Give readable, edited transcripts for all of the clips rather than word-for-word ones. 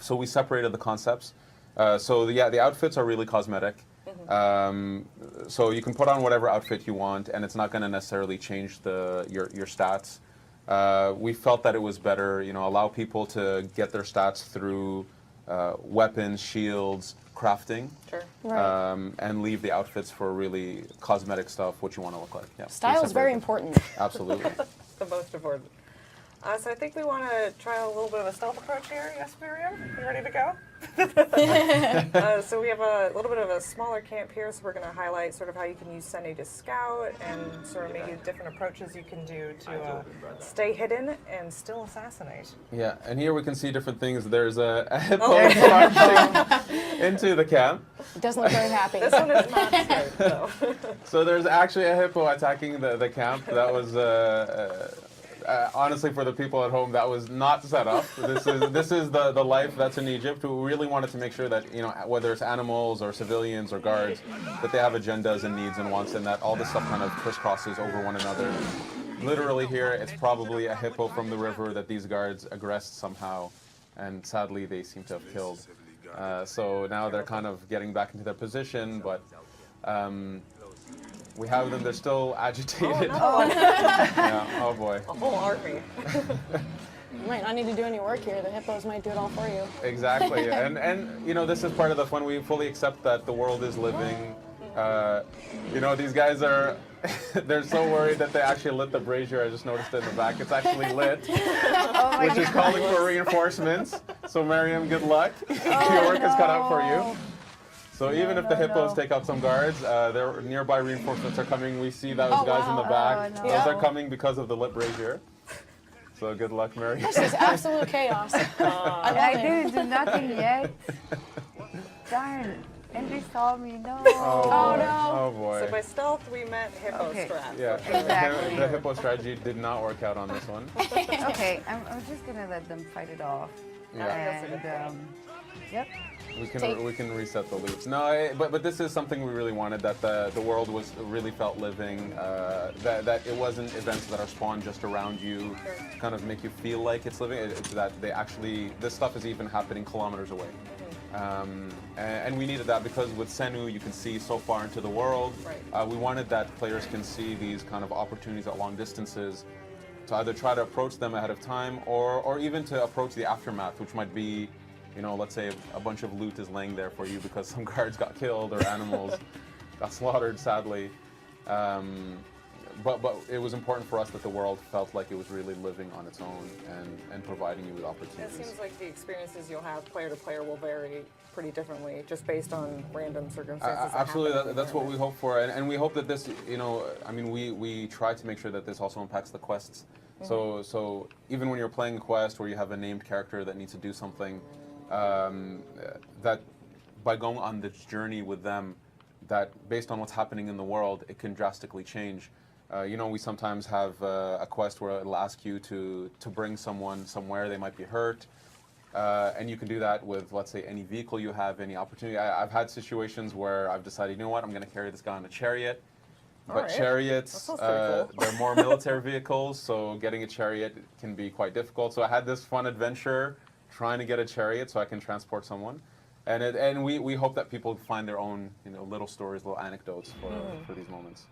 So we separated the concepts. The outfits are really cosmetic. So you can put on whatever outfit you want, and it's not going to necessarily change your stats. We felt that it was better, allow people to get their stats through weapons, shields, crafting, Sure. Right. and leave the outfits for really cosmetic stuff, what you want to look like. Yeah, Style is very important. Absolutely. The most important. So I think we want to try a little bit of a stealth approach here. Yes, Miriam? You ready to go? So we have a little bit of a smaller camp here, so we're going to highlight sort of how you can use Seni to scout and sort of maybe different approaches you can do to stay hidden and still assassinate. Yeah, and here we can see different things. There's a hippo marching into the camp. It doesn't look very happy. This one is not straight, though. So there's actually a hippo attacking the camp. That was honestly, for the people at home, that was not set up. This is the life that's in Egypt. We really wanted to make sure that whether it's animals or civilians or guards, that they have agendas and needs and wants, and that all this stuff kind of crisscrosses over one another. Literally here, it's probably a hippo from the river that these guards aggressed somehow, and sadly they seem to have killed. So now they're kind of getting back into their position, but we have them, they're still agitated. Oh, no. Yeah, oh boy. A whole army. You might not need to do any work here. The hippos might do it all for you. Exactly, and this is part of the fun. We fully accept that the world is living. These guys are, they're so worried that they actually lit the brazier. I just noticed it in the back. It's actually lit, which is calling for reinforcements. So Miriam, good luck. Your work is cut out for you. So even if the hippos take out some guards, their nearby reinforcements are coming. We see those guys in the back. no. Those are coming because of the lit brazier. So good luck, Miriam. This is absolute chaos. I didn't do nothing yet. Darn. And they saw me. No. Oh, no. Oh boy. So by stealth, we meant hippo strat. Yeah, Exactly. the hippo strategy did not work out on this one. Okay, I'm just gonna let them fight it off. Yeah. And yep. We can reset the loops. No, but this is something we really wanted, that the world was really felt living, that it wasn't events that are spawned just around you, to kind of make you feel like it's living. It's that this stuff is even happening kilometers away. And we needed that because with Senu you can see so far into the world. Right. We wanted that players can see these kind of opportunities at long distances to either try to approach them ahead of time or even to approach the aftermath, which might be, let's say a bunch of loot is laying there for you because some guards got killed or animals got slaughtered, sadly. But it was important for us that the world felt like it was really living on its own and providing you with opportunities. It seems like the experiences you'll have player to player will vary pretty differently, just based on random circumstances. Absolutely, that's what we hope for, and we hope that this, we try to make sure that this also impacts the quests. So even when you're playing a quest where you have a named character that needs to do something, that by going on this journey with them, that based on what's happening in the world, it can drastically change. We sometimes have a quest where it'll ask you to bring someone somewhere, they might be hurt, and you can do that with, let's say, any vehicle you have, any opportunity. I've had situations where I've decided, you know what, I'm going to carry this guy on a chariot. But chariots, cool. they're more military vehicles, so getting a chariot can be quite difficult. So I had this fun adventure trying to get a chariot so I can transport someone. And we hope that people find their own little stories, little anecdotes for these moments.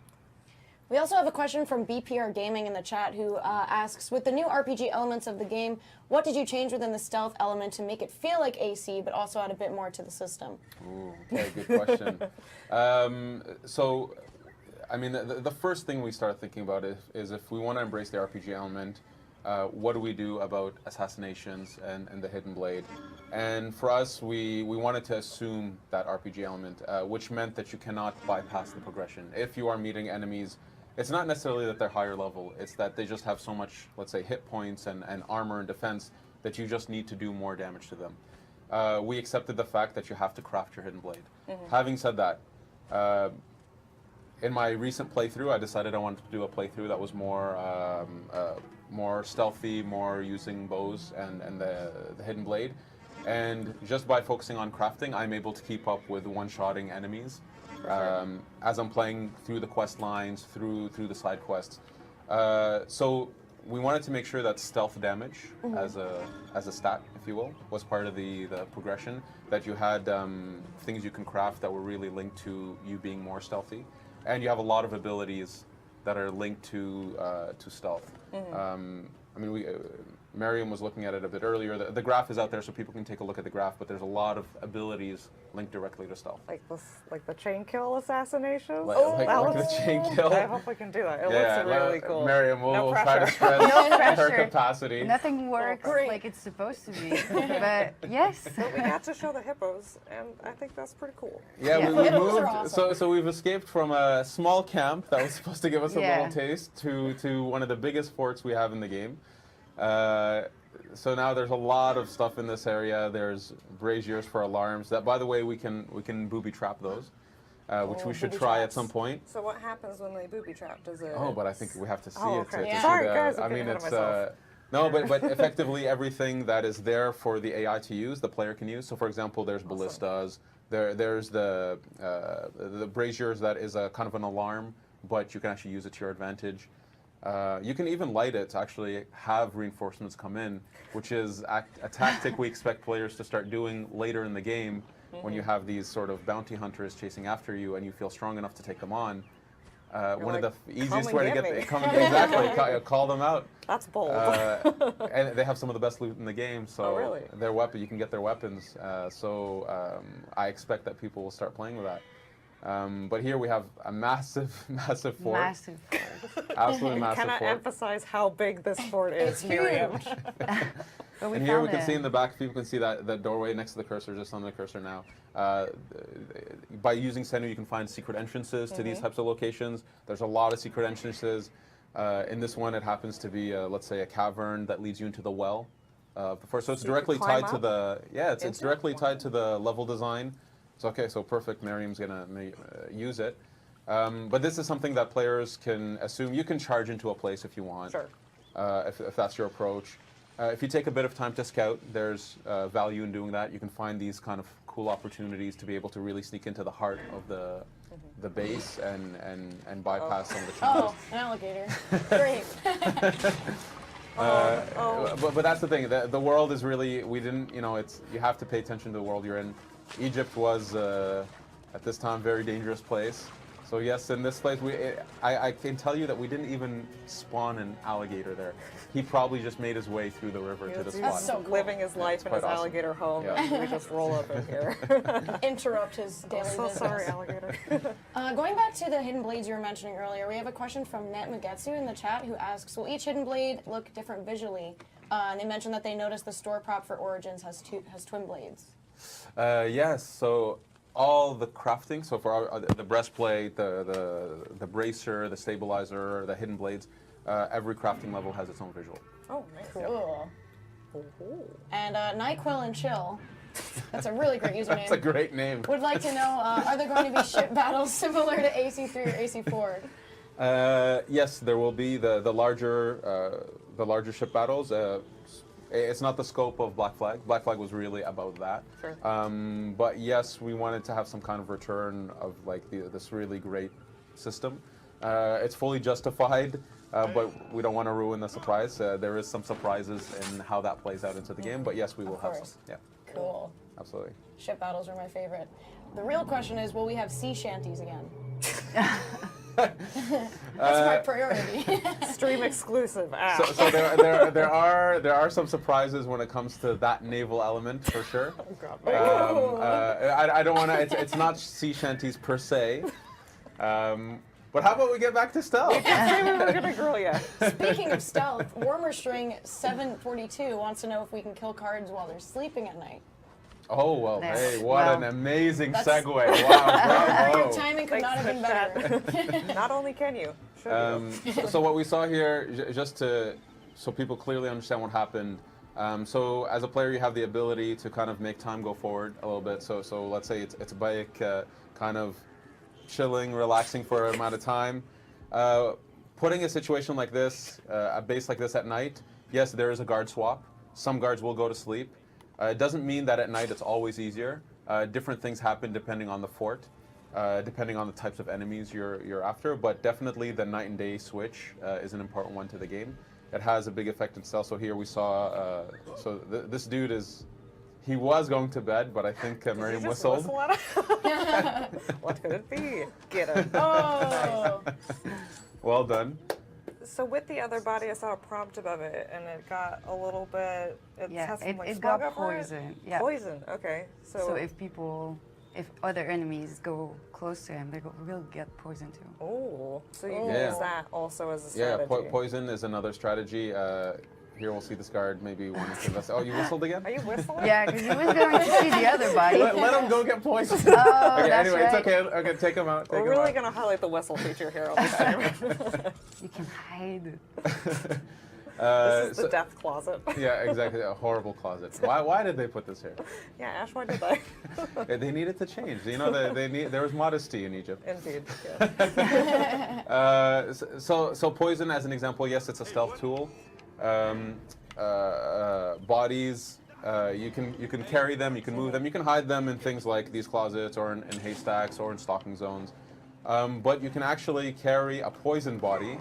We also have a question from BPR Gaming in the chat who asks, with the new RPG elements of the game, what did you change within the stealth element to make it feel like AC, but also add a bit more to the system? Ooh, okay, good question. The first thing we started thinking about is if we want to embrace the RPG element, what do we do about assassinations and the hidden blade? And for us, we wanted to assume that RPG element, which meant that you cannot bypass the progression. If you are meeting enemies, it's not necessarily that they're higher level, it's that they just have so much, let's say, hit points and armor and defense that you just need to do more damage to them. We accepted the fact that you have to craft your hidden blade. Having said that, in my recent playthrough, I decided I wanted to do a playthrough that was more stealthy, more using bows and the hidden blade. And just by focusing on crafting, I'm able to keep up with one-shotting enemies as I'm playing through the quest lines, through the side quests. So we wanted to make sure that stealth damage as a stat, if you will, was part of the progression. That you had things you can craft that were really linked to you being more stealthy, and you have a lot of abilities that are linked to stealth. I mean, Miriam was looking at it a bit earlier. The graph is out there, so people can take a look at the graph. But there's a lot of abilities linked directly to stealth. Like the chain kill assassination. Like the chain kill. I hope we can do that. It looks really cool. Miriam, No we'll try to pressure. stretch her capacity. Nothing works like it's supposed to be. But yes. But we got to show the hippos, and I think that's pretty cool. Yeah, Yeah. we Hippos moved. are awesome. So we've escaped from a small camp that was supposed to give us a Yeah. little taste to one of the biggest forts we have in the game. So now there's a lot of stuff in this area. There's braziers for alarms. That, by the way, we can booby trap those, which we should booby try at traps. some point. So what happens when they booby trap? Does it? Oh, but I think we have to see Oh, it. okay. To Yeah. see Sorry, the, guys, I'm I getting mean, ahead of it's myself. no, but effectively everything that is there for the AI to use, the player can use. So, for example, there's ballistas. There's the braziers that is a kind of an alarm, but you can actually use it to your advantage. You can even light it to actually have reinforcements come in, which is a tactic we expect players to start doing later in the game when you have these sort of bounty hunters chasing after you and you feel strong enough to take them on. One of the easiest way to get exactly call them out. That's bold. And they have some of the best loot in the game, so Oh, really? their weapon you can get their weapons. I expect that people will start playing with that. But here we have a massive fort. Massive. Absolutely massive Cannot fort. emphasize how big this fort is. It's Miriam. huge. But we And here we found can see it. in the back, people can see that the doorway next to the cursor, just on the cursor now. By using Center, you can find secret entrances to these types of locations. There's a lot of secret entrances. In this one, it happens to be, let's say, a cavern that leads you into the well. So it's So you can directly climb tied to up the it's into directly it? tied to the level design. So okay, so perfect. Miriam's gonna use it. But this is something that players can assume. You can charge into a place if you want. Sure. If that's your approach. If you take a bit of time to scout, there's value in doing that. You can find these kind of cool opportunities to be able to really sneak into the heart of the base and bypass some of the challenges. Oh, an alligator. Great. But that's the thing. The world is really, we didn't, you have to pay attention to the world you're in. Egypt was, at this time, a very dangerous place. So yes, in this place, I can tell you that we didn't even spawn an alligator there. He probably just made his way through the river to the He's spot. so cool. living his life in quite his awesome. alligator home, Yeah. and we just roll up in here. Interrupt his daily I'm so business. sorry, alligator. Going back to the hidden blades you were mentioning earlier, we have a question from Net Mugetsu in the chat who asks, will each hidden blade look different visually? And they mentioned that they noticed the store prop for Origins has twin blades. Yes, so all the crafting, so for the breastplate, the bracer, the stabilizer, the hidden blades, every crafting level has its own visual. Oh, nice. Cool. Ooh. And NyQuil and Chill, that's a really great username. That's a great name. Would like to know, are there going to be ship battles similar to AC3 or AC4? Yes, there will be the larger ship battles. It's not the scope of Black Flag. Black Flag was really about that. Sure. But yes, we wanted to have some kind of return of like this really great system. It's fully justified, but we don't want to ruin the surprise. There is some surprises in how that plays out into the game. But yes, we will have course. some. Yeah, Cool. absolutely. Ship battles are my favorite. The real question is, will we have sea shanties again? That's my priority. Stream exclusive. Ah. So there are some surprises when it comes to that naval element for sure. God, I don't want to. It's not sea shanties per se. But how about we get back to stealth? Maybe we're gonna grill you. Speaking of stealth, Warmer String 742 wants to know if we can kill cards while they're sleeping at night. Oh well, Nice. hey, what Wow. an amazing That's- segue! Wow, Your bravo. timing could not have been better. Not only can you, should you? So what we saw here, just so people clearly understand what happened. So as a player, you have the ability to kind of make time go forward a little bit. So let's say it's a bike, kind of chilling, relaxing for an amount of time. Putting a situation like this, a base like this at night, yes, there is a guard swap. Some guards will go to sleep. It doesn't mean that at night it's always easier. Different things happen depending on the fort, depending on the types of enemies you're after. But definitely the night and day switch is an important one to the game. it has a big effect in stealth. So here we saw, this dude he was going to bed, but I think Miriam Did you just whistled. whistle at him? What could it be? Get him. Oh. Well done. So with the other body, I saw a prompt above it, and it got a little bit. It Yeah, has some, like, it smog got over it? poison. Yeah. Poison. Okay. So if other enemies go close to him, will get poisoned too. Oh, so you can Yeah. use that also as a Yeah, strategy. poison is another strategy. Here we'll see this guard maybe wanting to invest. Oh, you whistled again? Are you whistling? Yeah, because he was going to see the other body. Let him go get poisoned. Oh, Okay, that's anyway, right. it's okay. Okay, take him out. Take We're him really out. going to highlight the whistle feature here on the stream. You can hide. This is the death closet. Yeah, exactly. A horrible closet. Why did they put this here? Yeah, Ash, why did they? They needed to change. You know, there was modesty in Egypt. Indeed. Yeah. So poison, as an example, yes, it's a stealth tool. Bodies, you can carry them, you can move them, you can hide them in things like these closets or in haystacks or in stalking zones. But you can actually carry a poison body.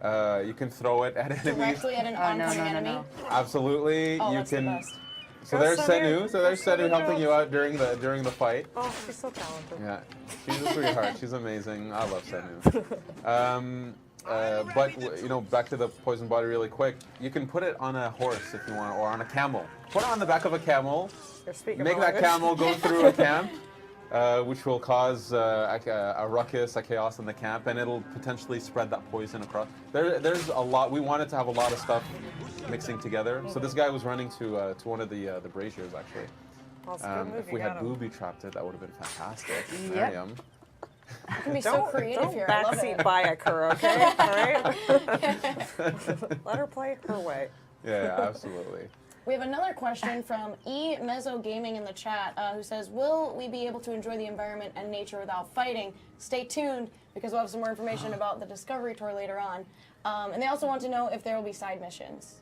You can throw it at enemies. Directly at an oncoming enemy. No. Absolutely, Oh, you that's can. the best. So Go there's Senu. Senu. So there's Go Senu Senu, helping go. you out during the fight. Oh, she's so talented. Yeah, she's a sweetheart. She's amazing. I love Senu. But you know, back to the poison body really quick. You can put it on a horse if you want, or on a camel. Put it on the back of a camel. You're speaking Make my that language. camel go through a camp, which will cause a ruckus, a chaos in the camp, and it'll potentially spread that poison across. There's a lot. We wanted to have a lot of stuff mixing together. So this guy was running to one of the braziers actually. Well, it's a good move, If you we had got him. booby trapped it, that would have been fantastic. Yep. Miriam. You can be so creative Don't here. I love backseat it. Bayek her, okay? All right? Let her play her way. Yeah, absolutely. We have another question from E Mezzo Gaming in the chat who says, will we be able to enjoy the environment and nature without fighting? Stay tuned because we'll have some more information about the Discovery Tour later on. And they also want to know if there will be side missions.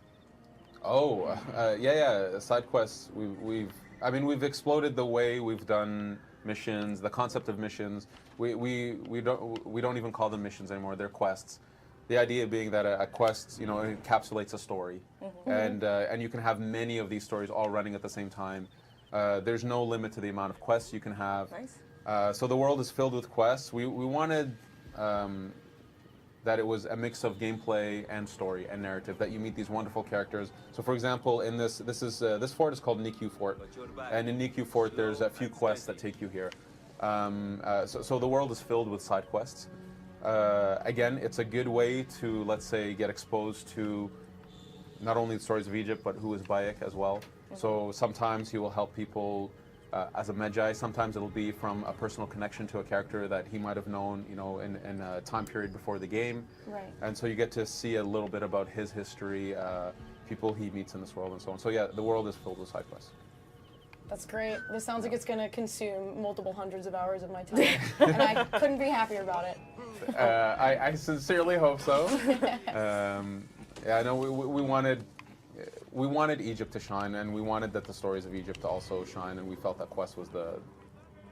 Oh, yeah. Side quests. We've exploded the way we've done missions, the concept of missions. We don't even call them missions anymore. They're quests. The idea being that a quest, you know, encapsulates a story, and you can have many of these stories all running at the same time. There's no limit to the amount of quests you can have. Nice. So the world is filled with quests. We wanted that it was a mix of gameplay and story and narrative. That you meet these wonderful characters. So, for example, in this fort is called Niku Fort, and in Niku Fort there's a few quests that take you here. So the world is filled with side quests. Again, it's a good way to, let's say, get exposed to not only the stories of Egypt, but who is Bayek as well. So sometimes he will help people as a Magi. Sometimes it'll be from a personal connection to a character that he might have known, you know, in a time period before the game. Right. And so you get to see a little bit about his history, people he meets in this world, and so on. So yeah, the world is filled with side quests. That's great. This sounds like it's going to consume multiple hundreds of hours of my time. And I couldn't be happier about it. I sincerely hope so. Yeah, I know we wanted Egypt to shine, and we wanted that the stories of Egypt to also shine, and we felt that Quest was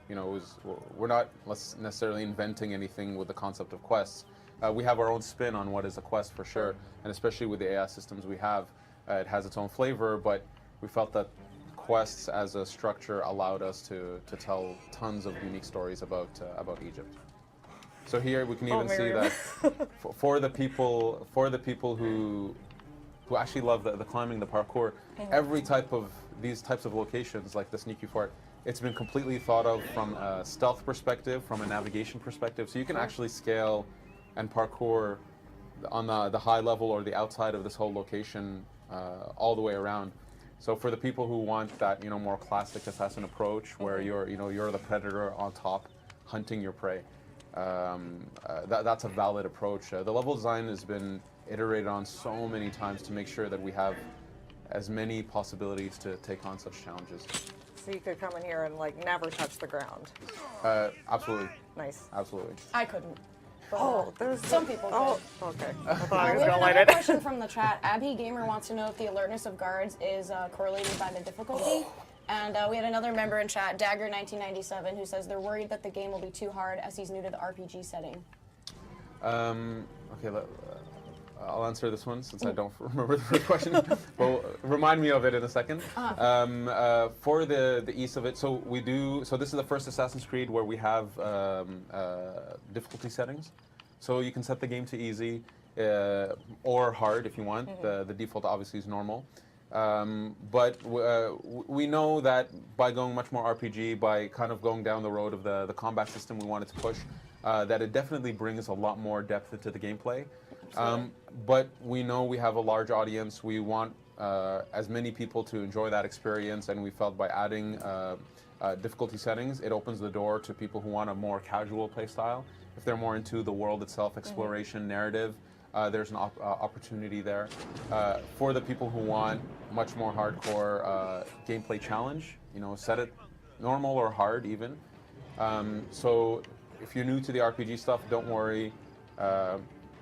we're not necessarily inventing anything with the concept of quests. We have our own spin on what is a quest for sure, and especially with the AI systems we have, it has its own flavor, but we felt that quests as a structure allowed us to tell tons of unique stories about Egypt. So here we can even see Miriam. that for the people who actually love the climbing, the parkour, every type of these types of locations like the Sneaky Fort, it's been completely thought of from a stealth perspective, from a navigation perspective. So you can actually scale and parkour on the high level or the outside of this whole location all the way around. So for the people who want that, you know, more classic assassin approach where you're the predator on top hunting your prey, that's a valid approach. The level design has been iterated on so many times to make sure that we have as many possibilities to take on such challenges. So you could come in here and like never touch the ground. Absolutely, Nice. absolutely. I couldn't. But, Oh, there's some people Oh, could. okay. I thought I was We have gonna light another it. question from the chat. Abhi Gamer wants to know if the alertness of guards is correlated by the difficulty. And we had another member in chat, Dagger1997, who says they're worried that the game will be too hard as he's new to the RPG setting. Okay, I'll answer this one since I don't remember the first question. Well, remind me of it in a second. For the ease of it, so we do. So this is the first Assassin's Creed where we have difficulty settings. So you can set the game to easy or hard if you want. The default obviously is normal. But we know that by going much more RPG, by kind of going down the road of the combat system we wanted to push, that it definitely brings a lot more depth into the gameplay. But we know we have a large audience. We want as many people to enjoy that experience, and we felt by adding difficulty settings, it opens the door to people who want a more casual play style. If they're more into the world itself, exploration, narrative, there's an opportunity there. For the people who want much more hardcore gameplay challenge, you know, set it normal or hard even. So if you're new to the RPG stuff, don't worry.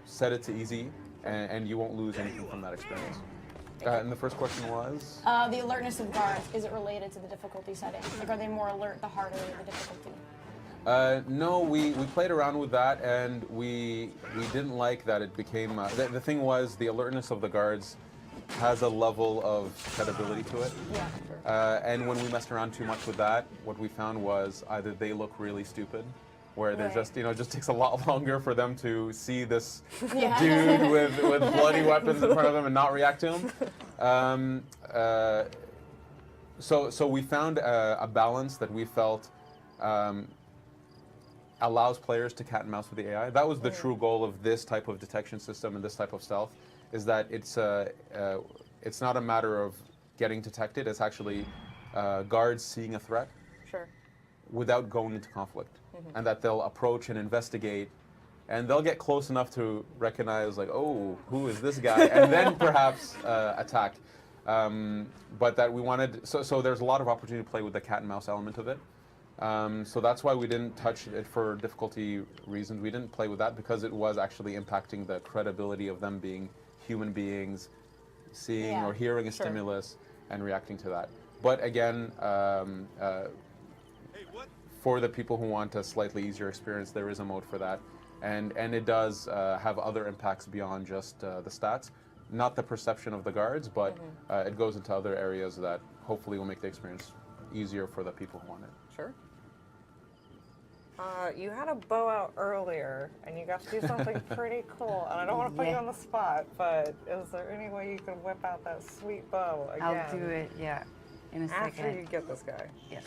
Set it to easy, and you won't lose anything from that experience. And the first question was? The alertness of guards, is it related to the difficulty setting? Like, are they more alert the harder the difficulty? No, we played around with that, and we didn't like that it became... the thing was, the alertness of the guards has a level of credibility to it. Yeah, sure. And when we messed around too much with that, what we found was either they look really stupid, where they're just, you know, it just takes a lot longer for them to see this dude with bloody weapons in front of them and not react to him. So we found a balance that we felt allows players to cat and mouse with the AI. That was the true goal of this type of detection system and this type of stealth, is that it's not a matter of getting detected, it's actually guards seeing a threat without going into conflict. And that they'll approach and investigate, and they'll get close enough to recognize, like, oh, who is this guy? And then perhaps attack. But that we wanted, so there's a lot of opportunity to play with the cat and mouse element of it. So that's why we didn't touch it for difficulty reasons. We didn't play with that because it was actually impacting the credibility of them being human beings, seeing or hearing a stimulus and reacting to that. But again, for the people who want a slightly easier experience, there is a mode for that. And it does have other impacts beyond just the stats. Not the perception of the guards, but it goes into other areas that hopefully will make the experience easier for the people who want it. Sure. You had a bow out earlier, and you got to do something pretty cool. And I don't want to put you on the spot, but is there any way you can whip out that sweet bow again? I'll do it, yeah, in a second. After you get this guy. Yeah.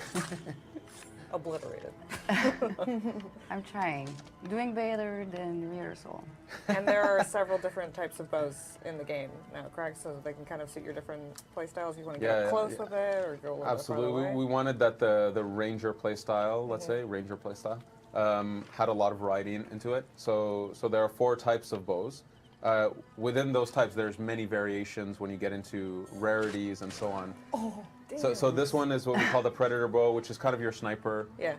Obliterated. I'm trying. Doing better than rehearsal. And there are several different types of bows in the game. Now, Craig says they can kind of suit your different play styles. You want to get close with it or go a little Absolutely. bit farther away? We wanted that the ranger play style, let's say, ranger play style, had a lot of variety into it. So there are 4 types of bows. Within those types, there's many variations when you get into rarities and so on. Oh, so this one is what we call the predator bow, which is kind of your sniper. Yeah.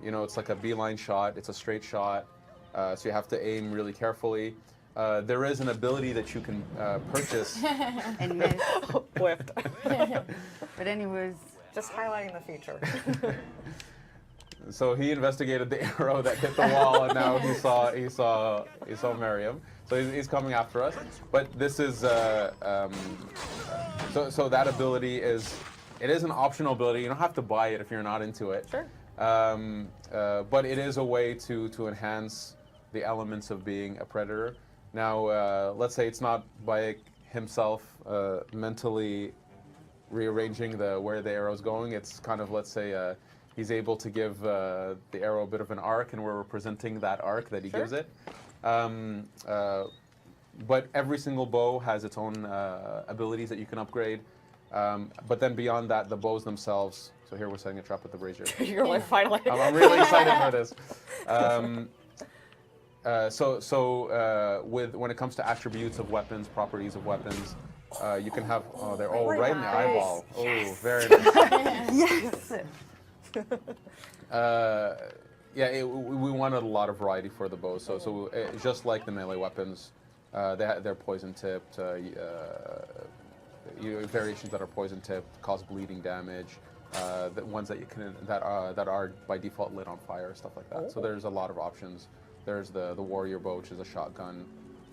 You know, it's like a beeline shot. It's a straight shot. So you have to aim really carefully. There is an ability that you can purchase. And miss. Whiffed. But anyways. Just highlighting the feature. So he investigated the arrow that hit the wall, and now he saw Miriam. So he's coming after us. But this is so that ability is an optional ability. You don't have to buy it if you're not into it. Sure. But it is a way to enhance the elements of being a predator. Now, let's say it's not by himself mentally rearranging where the arrow's going. It's kind of, let's say, he's able to give the arrow a bit of an arc, and we're representing that arc that he gives it. But every single bow has its own abilities that you can upgrade. But then beyond that, the bows themselves. So here we're setting a trap with the brazier. You're like, finally. I'm really excited for this. When it comes to attributes of weapons, properties of weapons, you can have. Oh, they're all right in the eyeball. Oh, very nice. Yes. We wanted a lot of variety for the bows. So just like the melee weapons, they're poison tipped. Variations that are poison tipped cause bleeding damage. The ones that that are by default lit on fire, stuff like that. So there's a lot of options. There's the warrior bow, which is a shotgun.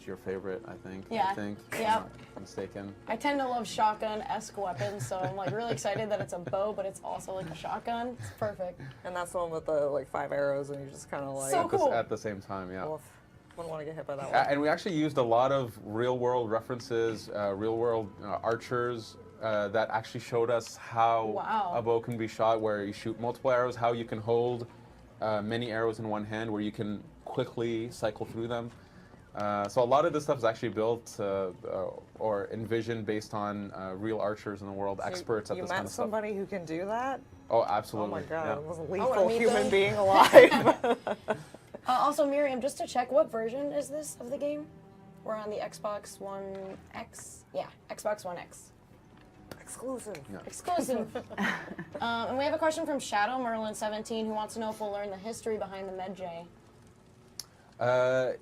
It's your favorite, I think. Yeah. I think. If Yeah. I'm not mistaken. I tend to love shotgun-esque weapons, so I'm like really excited that it's a bow, but it's also like a shotgun. It's perfect. And that's the one with the like 5 arrows, and you just kind of like. So cool. At the same time, yeah. Oof. Wouldn't want to get hit by that one. And we actually used a lot of real-world references, real-world archers that actually showed us how Wow. a bow can be shot, where you shoot multiple arrows, how you can hold many arrows in one hand, where you can quickly cycle through them. So a lot of this stuff is actually built or envisioned based on real archers in the world, experts at you this met kind of stuff. somebody who can do that? Oh, Oh absolutely. my god, yeah. it was a wanna lethal meet human them. being alive. Also, Miriam, just to check, what version is this of the game? We're on the Xbox One X. Yeah, Xbox One X. Exclusive. Yeah. Exclusive. And we have a question from Shadow Merlin 17 who wants to know if we'll learn the history behind the Medjay.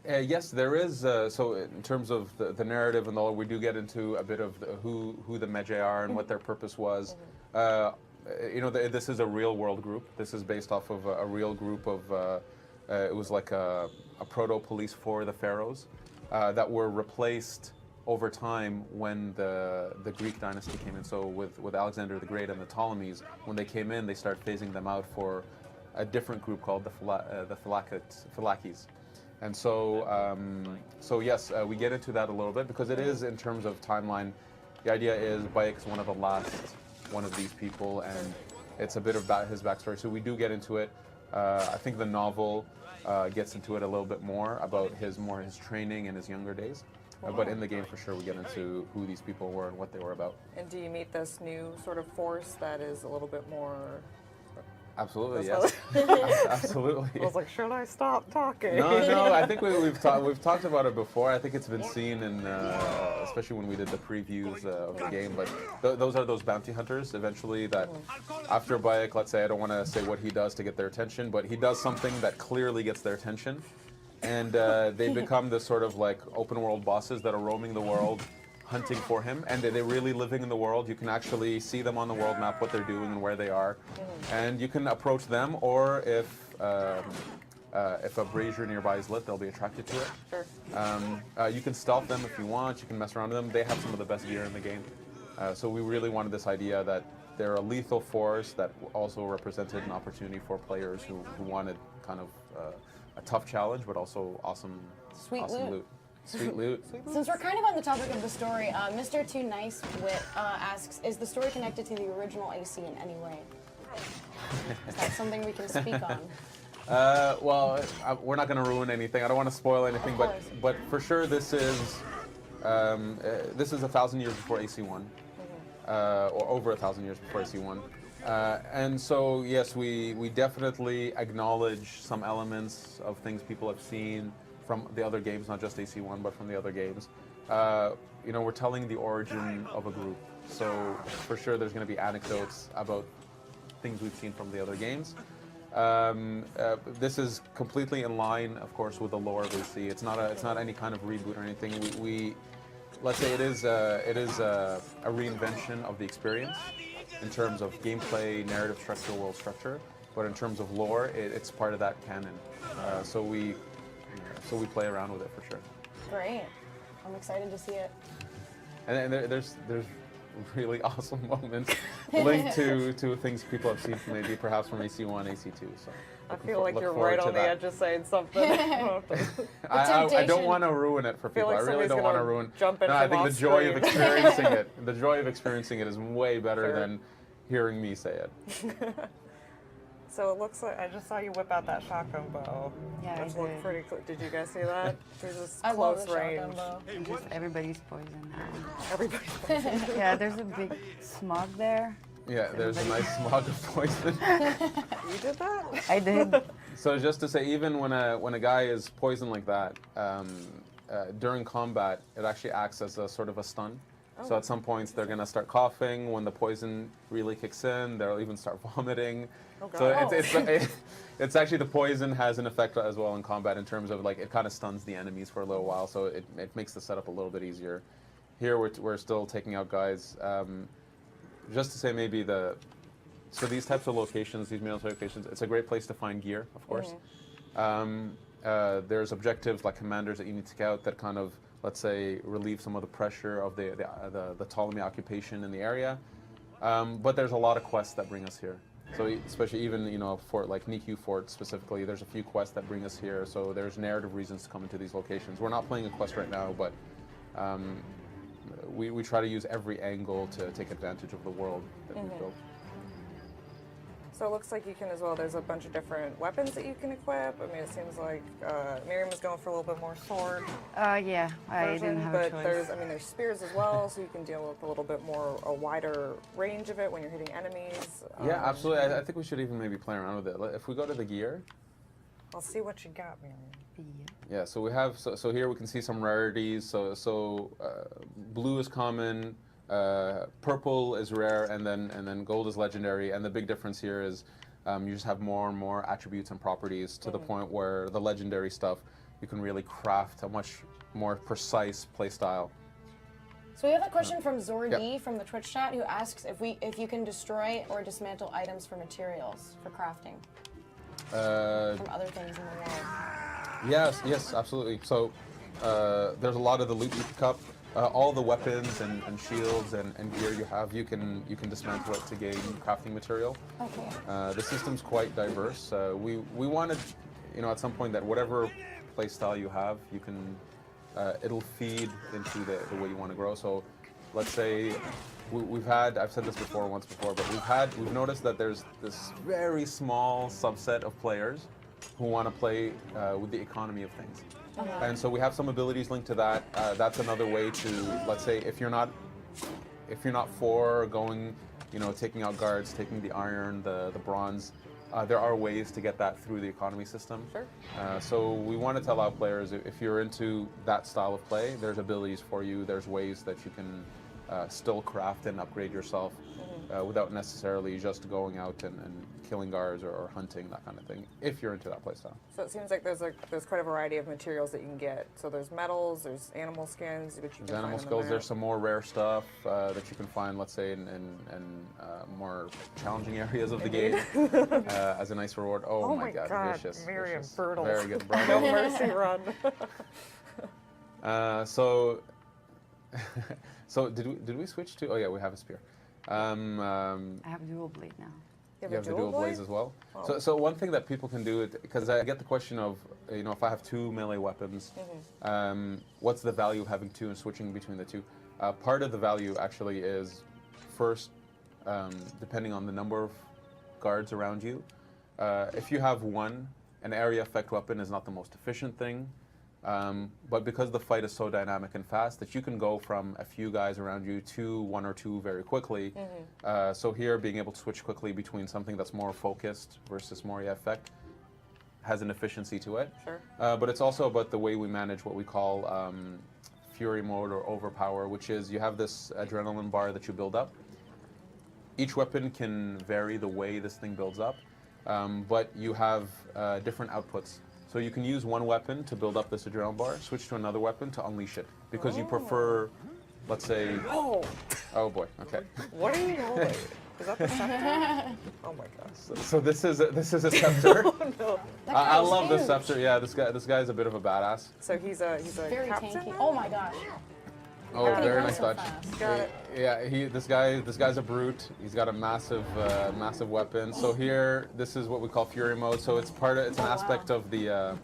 Yes, there is. So in terms of the narrative and all, we do get into a bit of who the Medjay are and what their purpose was. This is a real world group. This is based off of a real group of. It was like a proto-police for the pharaohs that were replaced over time when the Greek dynasty came in. So with Alexander the Great and the Ptolemies, when they came in, they started phasing them out for a different group called the Phylakes. And so yes, we get into that a little bit because it is, in terms of timeline, the idea is Bayek is one of the last one of these people, and it's a bit about his backstory. So we do get into it. I think the novel gets into it a little bit more about his training in his younger days. But in the game, for sure, we get into who these people were and what they were about. And do you meet this new sort of force that is a little bit more... Absolutely, That's yes. Absolutely. I was like, should I stop talking? No, I think we've talked about it before. I think it's been seen in, especially when we did the previews of the game. But those are those bounty hunters, eventually, that after Bayek, let's say, I don't want to say what he does to get their attention, but he does something that clearly gets their attention. And they become this sort of like open world bosses that are roaming the world, hunting for him, and they're really living in the world. You can actually see them on the world map, what they're doing and where they are, and you can approach them. Or if a brazier nearby is lit, they'll be attracted to it. Sure. You can stealth them if you want. You can mess around with them. They have some of the best gear in the game. So we really wanted this idea that they're a lethal force that also represented an opportunity for players who wanted kind of a tough challenge, but also awesome loot. Sweet loot. Since we're kind of on the topic of the story, Mr. Too Nice Wit asks, is the story connected to the original AC in any way? Is that something we can speak on? Well, we're not going to ruin anything. I don't want to spoil anything, but for sure this is 1,000 years before AC1, or over 1,000 years before AC1. And so yes, we definitely acknowledge some elements of things people have seen from the other games, not just AC1, but from the other games. We're telling the origin of a group. So for sure there's going to be anecdotes about things we've seen from the other games. This is completely in line, of course, with the lore of AC. It's not any kind of reboot or anything. Let's say it is a reinvention of the experience in terms of gameplay, narrative structure, world structure. But in terms of lore, it's part of that canon. So we play around with it for sure. Great. I'm excited to see it. And there's really awesome moments linked to things people have seen maybe perhaps from AC1, AC2. So I feel like you're right on the edge of saying something. I don't want to ruin it for people. like I really don't want to ruin. Jump in No, I from think the joy of experiencing off-screen. it, the joy of experiencing it is way better Sure. than hearing me say it. So it looks like I just saw you whip out that shotgun bow. Yeah, I Which looked did. pretty cool. Did you guys see that? There's this I love close the range. shotgun bow. And just everybody's poison now. Everybody's Yeah, there's a big smog there. Yeah, there's a nice smog of poison. You did that? I did. So just to say, even when a guy is poisoned like that, during combat, it actually acts as a sort of a stun. So at some points they're gonna start coughing. When the poison really kicks in, they'll even start vomiting. Oh, So God. it's actually, the poison has an effect as well in combat in terms of like it kind of stuns the enemies for a little while. So it makes the setup a little bit easier. Here we're still taking out guys. Just to say maybe so these types of locations, these military locations, it's a great place to find gear, of course. There's objectives like commanders that you need to take out that kind of let's say, relieve some of the pressure of the Ptolemy occupation in the area. But there's a lot of quests that bring us here. So especially even, you know, a fort like Nikyu Fort specifically, there's a few quests that bring us here. So there's narrative reasons to come into these locations. We're not playing a quest right now, but we try to use every angle to take advantage of the world that we've built. So it looks like you can as well, there's a bunch of different weapons that you can equip. I mean, it seems like Miriam is going for a little bit more sword Yeah, I version, didn't have but a choice. there's spears as well, so you can deal with a little bit more, a wider range of it when you're hitting enemies. Yeah, absolutely. I think we should even maybe play around with it. If we go to the gear. I'll see what you got, Miriam. Yeah, so we have, so here we can see some rarities. So blue is common, purple is rare, and then gold is legendary. And the big difference here is you just have more and more attributes and properties to the point where the legendary stuff, you can really craft a much more precise play style. So we have a question from Zordi from the Twitch chat who asks if you can destroy or dismantle items for materials for crafting from other things in the world. Yes, absolutely. So there's a lot of the loot you pick up. All the weapons and shields and gear you have, you can dismantle it to gain crafting material. Okay. The system's quite diverse. We wanted, you know, at some point that whatever play style you have, you can it'll feed into the way you want to grow. So let's say we've had, I've said this once before, but we've noticed that there's this very small subset of players who want to play with the economy of things. And so we have some abilities linked to that. That's another way to, let's say, if you're not for going, you know, taking out guards, taking the iron, the bronze, there are ways to get that through the economy system. Sure. So we wanted to allow players, if you're into that style of play, there's abilities for you. There's ways that you can still craft and upgrade yourself without necessarily just going out and killing guards or hunting, that kind of thing, if you're into that playstyle. So it seems like there's quite a variety of materials that you can get. So there's metals, there's animal skins, which you can There's animal find on the skills. map. There's some more rare stuff that you can find, let's say, in more challenging areas of the game as a nice reward. Oh my God, vicious. Miriam, vicious. brutal. Very good. No Bravo. mercy run. So did we switch to? Oh yeah, we have a spear. I have dual blade now. You have the dual blades as well. Oh. So one thing that people can do, because I get the question of, you know, if I have two melee weapons, what's the value of having two and switching between the two? Part of the value actually is, first, depending on the number of guards around you. If you have one, an area effect weapon is not the most efficient thing. But because the fight is so dynamic and fast that you can go from a few guys around you to one or two very quickly. So here, being able to switch quickly between something that's more focused versus more effect has an efficiency to it. Sure. But it's also about the way we manage what we call fury mode or overpower, which is you have this adrenaline bar that you build up. Each weapon can vary the way this thing builds up, but you have different outputs. So you can use one weapon to build up this adrenaline bar, switch to another weapon to unleash it. Because you prefer, let's say... Oh! Oh boy, okay. What are you holding? Is that the scepter? Oh my God. So this is a scepter. Oh no. I love this huge. scepter. Yeah, this guy's a bit of a badass. So he's a Very captain tanky. now? Oh my gosh. Oh, How can he very run nice so dodge. fast? Got it. Yeah, this guy's a brute. He's got a massive weapon. So here, this is what we call fury mode. So it's an aspect of the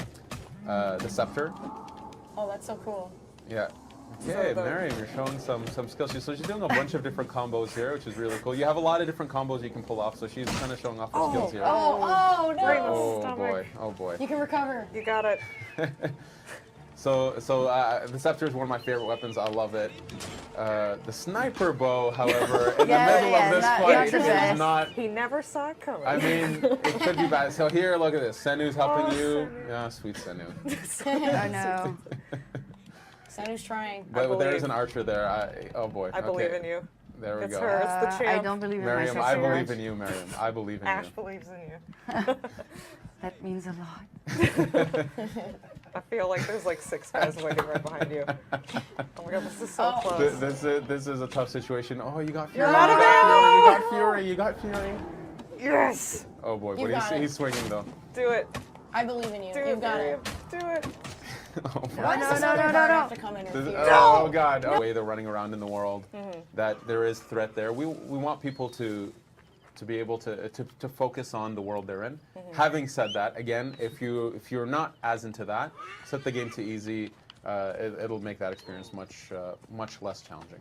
scepter. Oh, that's so cool. Yeah. Okay, Miriam, you're showing some skills. So she's doing a bunch of different combos here, which is really cool. You have a lot of different combos you can pull off. So she's kind of showing off her skills here. Oh no! Oh boy! Oh boy! You can recover. You got it. So the scepter is one of my favorite weapons. I love it. The sniper bow, however, in the middle of this fight is not. He never saw it coming. I mean, it could be bad. So here, look at this. Senu's helping you. Senu. Yeah, sweet Senu. Oh no. Sanu's trying. But there is an archer there. Oh boy. I believe in you. There we It's go. her. It's the champ. I don't believe in Miriam, myself. I believe in you, Miriam. I believe in Ash you. believes in you. That means a lot. I feel like there's like 6 guys waiting right behind you. Oh my God, this is so close. This is a tough situation. Oh, you got fury. You're out of You got fury. You got fury. Yes! Oh boy, You but got it. he's swinging though. Do it. I believe in you. Do You it, got Miriam. it. Do it. Why does the Southern Guard have to come interfere? Oh God! The way they're running around in the world, that there is threat there. We want people to be able to focus on the world they're in. Having said that, again, if you're not as into that, set the game to easy. It'll make that experience much less challenging.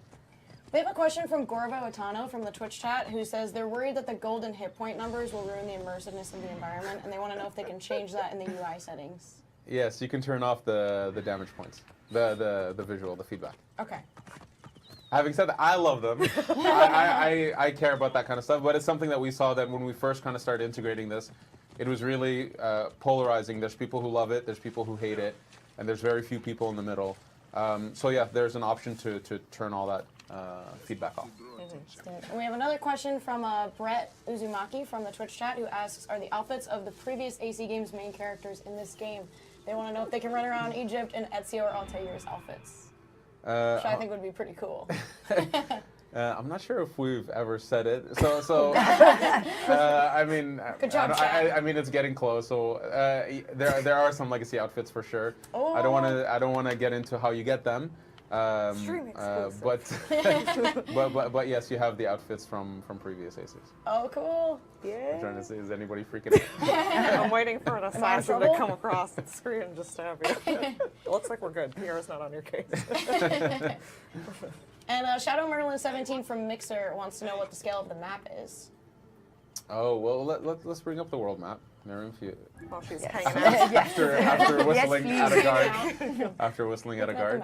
We have a question from Gorvo Atano from the Twitch chat who says they're worried that the golden hit point numbers will ruin the immersiveness of the environment, and they want to know if they can change that in the UI settings. Yes, you can turn off the damage points, the visual, the feedback. Okay. Having said that, I love them. I care about that kind of stuff, but it's something that we saw that when we first kind of started integrating this, it was really polarizing. There's people who love it, there's people who hate it, and there's very few people in the middle. So yeah, there's an option to turn all that feedback off. And we have another question from Brett Uzumaki from the Twitch chat who asks, are the outfits of the previous AC Games main characters in this game? They want to know if they can run around Egypt in Ezio or Altair's outfits. Which I think would be pretty cool. I'm not sure if we've ever said it. So I mean, good job, I mean, it's getting close. So there are some legacy outfits for sure. Oh. I don't want to get into how you get them. But yes, you have the outfits from previous aces. Oh, cool. I'm trying to say, is anybody freaking out? I'm waiting for an assassin to come across the screen and just stab you. It looks like we're good. Pierre's not on your case. And Shadow Merlin 17 from Mixer wants to know what the scale of the map is. Oh, well, let's bring up the world map. Miriam, if you... While she's hanging out. After whistling Yes, at a guard. After whistling at a guard.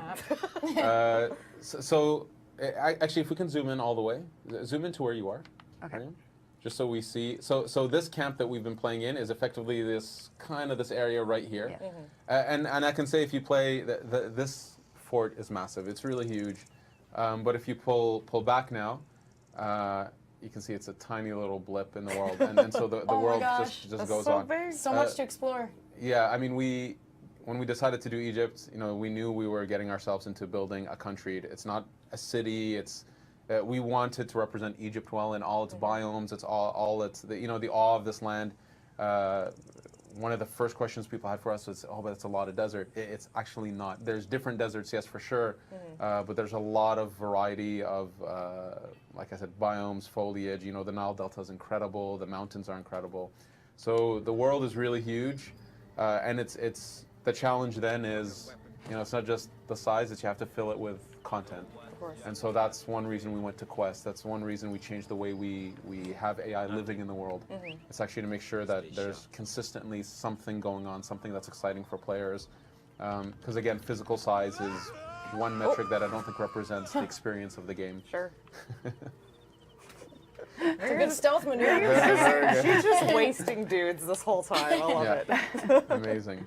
Actually, if we can zoom in all the way. Zoom into where you are. Okay. Miriam, just so we see. So this camp that we've been playing in is effectively this area right here. Yeah. And I can say if you play, this fort is massive. It's really huge. But if you pull back now, you can see it's a tiny little blip in the world, and so the Oh world my just That's goes so on. big. So much to explore. Yeah, I mean, when we decided to do Egypt, we knew we were getting ourselves into building a country. It's not a city. It's we wanted to represent Egypt well in all its biomes. It's all its the awe of this land. One of the first questions people had for us was, oh, but it's a lot of desert. It's actually not. There's different deserts, yes, for sure, but there's a lot of variety of, like I said, biomes, foliage. The Nile Delta is incredible. The mountains are incredible. So the world is really huge, and it's the challenge then is, it's not just the size, it's you have to fill it with content. And so that's one reason we went to Quest. That's one reason we changed the way we have AI living in the world. It's actually to make sure that there's consistently something going on, something that's exciting for players. Because again, physical size is one metric that I don't think represents the experience of the game. Sure. It's a good stealth maneuver. She's just wasting dudes this whole time. I love it. Amazing.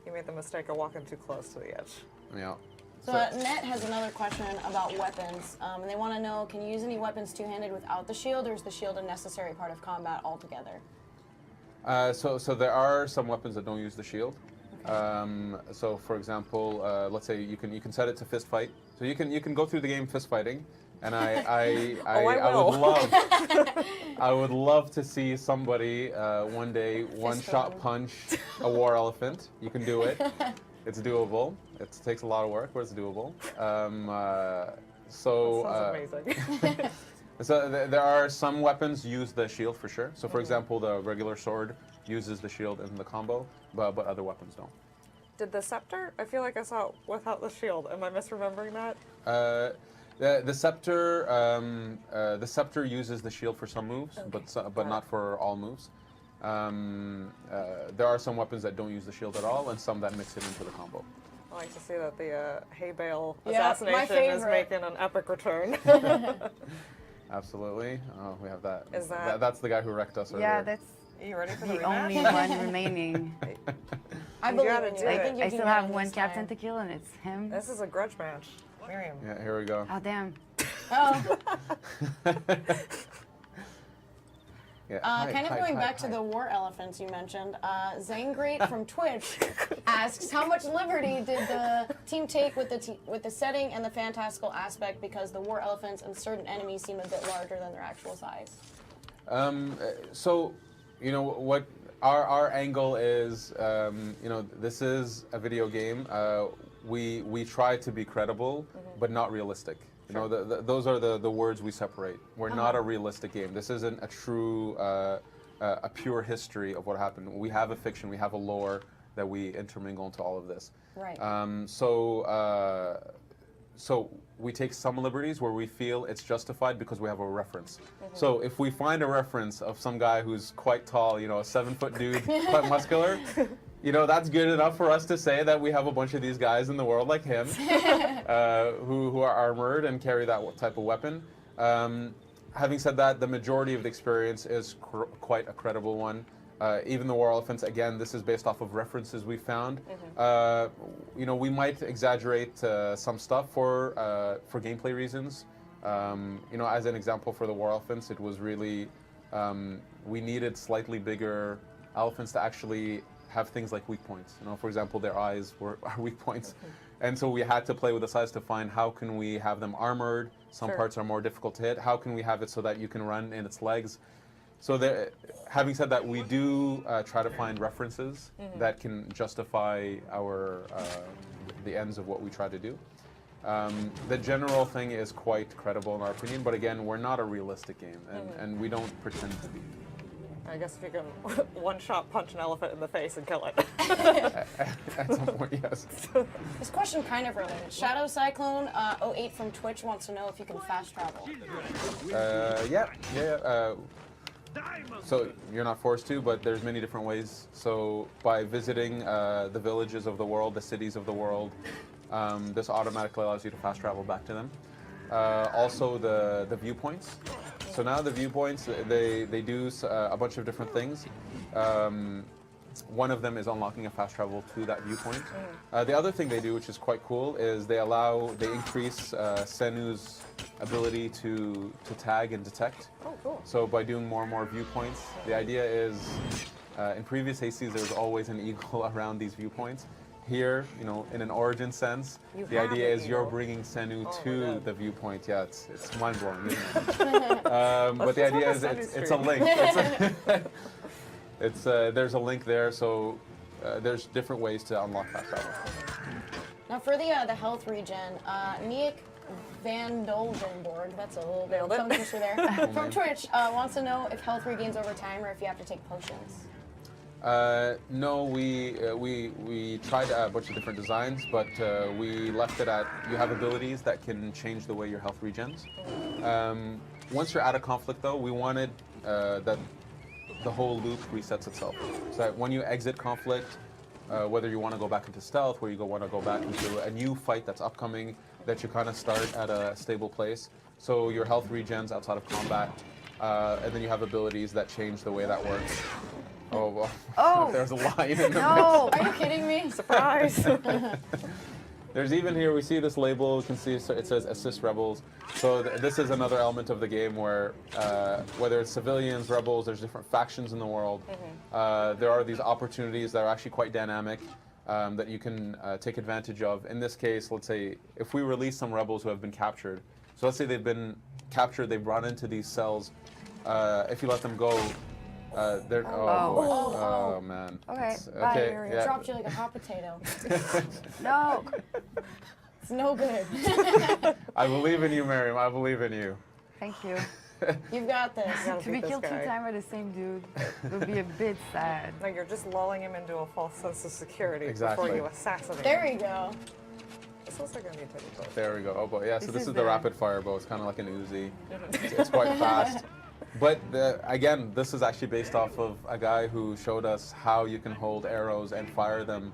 You made the mistake of walking too close to the edge. Yeah. So Net has another question about weapons, and they want to know, can you use any weapons two-handed without the shield, or is the shield a necessary part of combat altogether? So there are some weapons that don't use the shield. So for example, let's say you can set it to fist fight. So you can go through the game fist fighting, and I would love to see somebody one day one-shot punch a war elephant. You can do it. It's doable. It takes a lot of work, but it's doable. That sounds amazing. So there are some weapons use the shield for sure. So for example, the regular sword uses the shield in the combo, but other weapons don't. Did the scepter? I feel like I saw it without the shield. Am I misremembering that? The scepter uses the shield for some moves, but not for all moves. There are some weapons that don't use the shield at all, and some that mix it into the combo. I like to see that the hay bale Yeah, my assassination is favorite. making an epic return. Absolutely. Oh, we have that. Is that- That's the guy who wrecked us earlier. Yeah, that's Are you ready for the the rematch? only one remaining. I You believe gotta in you. do I it. think you I can still get have it one this captain time. to kill, and it's him. This is a grudge match. Miriam. Yeah, here we go. Oh, damn. Oh. Yeah. Kind of going back to the war elephants you mentioned, Zangrate from Twitch asks, how much liberty did the team take with the setting and the fantastical aspect, because the war elephants and certain enemies seem a bit larger than their actual size? So, what our angle is, you know, this is a video game. We try to be credible, but not realistic. You know, those are the words we separate. We're not a realistic game. This isn't a true, a pure history of what happened. We have a fiction, we have a lore that we intermingle into all of this. Right. So we take some liberties where we feel it's justified because we have a reference. So if we find a reference of some guy who's quite tall, you know, a 7-foot dude, quite muscular, you know, that's good enough for us to say that we have a bunch of these guys in the world like him who are armored and carry that type of weapon. Having said that, the majority of the experience is quite a credible one. Even the war elephants, again, this is based off of references we found. You know, we might exaggerate some stuff for gameplay reasons. You know, as an example for the war elephants, it was really, we needed slightly bigger elephants to actually have things like weak points. You know, for example, their eyes are weak points. And so we had to play with the size to find how can we have them armored. Some parts are more difficult to hit. How can we have it so that you can run in its legs? So having said that, we do try to find references that can justify the ends of what we try to do. The general thing is quite credible in our opinion, but again, we're not a realistic game, and we don't pretend to be. I guess if you can one-shot punch an elephant in the face and kill it. At some point, yes. This question kind of related. Shadow Cyclone 08 from Twitch wants to know if you can fast travel. Yeah. So you're not forced to, but there's many different ways. So by visiting the villages of the world, the cities of the world, this automatically allows you to fast travel back to them. Also the viewpoints. So now the viewpoints, they do a bunch of different things. One of them is unlocking a fast travel to that viewpoint. The other thing they do, which is quite cool, is they increase Senu's ability to tag and detect. Oh, cool. So by doing more and more viewpoints, the idea is, in previous ACs, there was always an eagle around these viewpoints. Here, you know, in an origin sense, the idea is you're bringing Senu to the viewpoint. Yeah, it's mind-blowing, isn't it? But the idea is it's a link. There's a link there, so there's different ways to unlock fast travel. Now for the health regen, Nick Van Dolgenborg, that's a little bit of a tongue twister there, from Twitch, wants to know if health regains over time or if you have to take potions. No, we tried a bunch of different designs, but we left it at you have abilities that can change the way your health regens. Once you're out of conflict, though, we wanted that the whole loop resets itself. So that when you exit conflict, whether you want to go back into stealth, where you want to go back into a new fight that's upcoming, that you kind of start at a stable place. So your health regens outside of combat, and then you have abilities that change the way that works. Oh, well, there's a lion in the mix. Are you kidding me? Surprise! There's even here, we see this label, you can see it says Assist Rebels. So this is another element of the game where, whether it's civilians, rebels, there's different factions in the world. There are these opportunities that are actually quite dynamic that you can take advantage of. In this case, let's say, if we release some rebels who have been captured, so let's say they've been captured, they've brought into these cells, if you let them go, oh man. Okay, bye. Yeah. Dropped you like a hot potato. No. It's no good. I believe in you, Miriam. I believe in you. Thank you. You've got this. To be killed 2 times by the same dude would be a bit sad. No, you're just lulling him into a false sense of security Exactly. before you assassinate There him. you go. This looks like a new type of bow. There we go. Oh boy, yeah. So this is the the- rapid fire bow. It's kind of like an Uzi. It's quite fast. But again, this is actually based off of a guy who showed us how you can hold arrows and fire them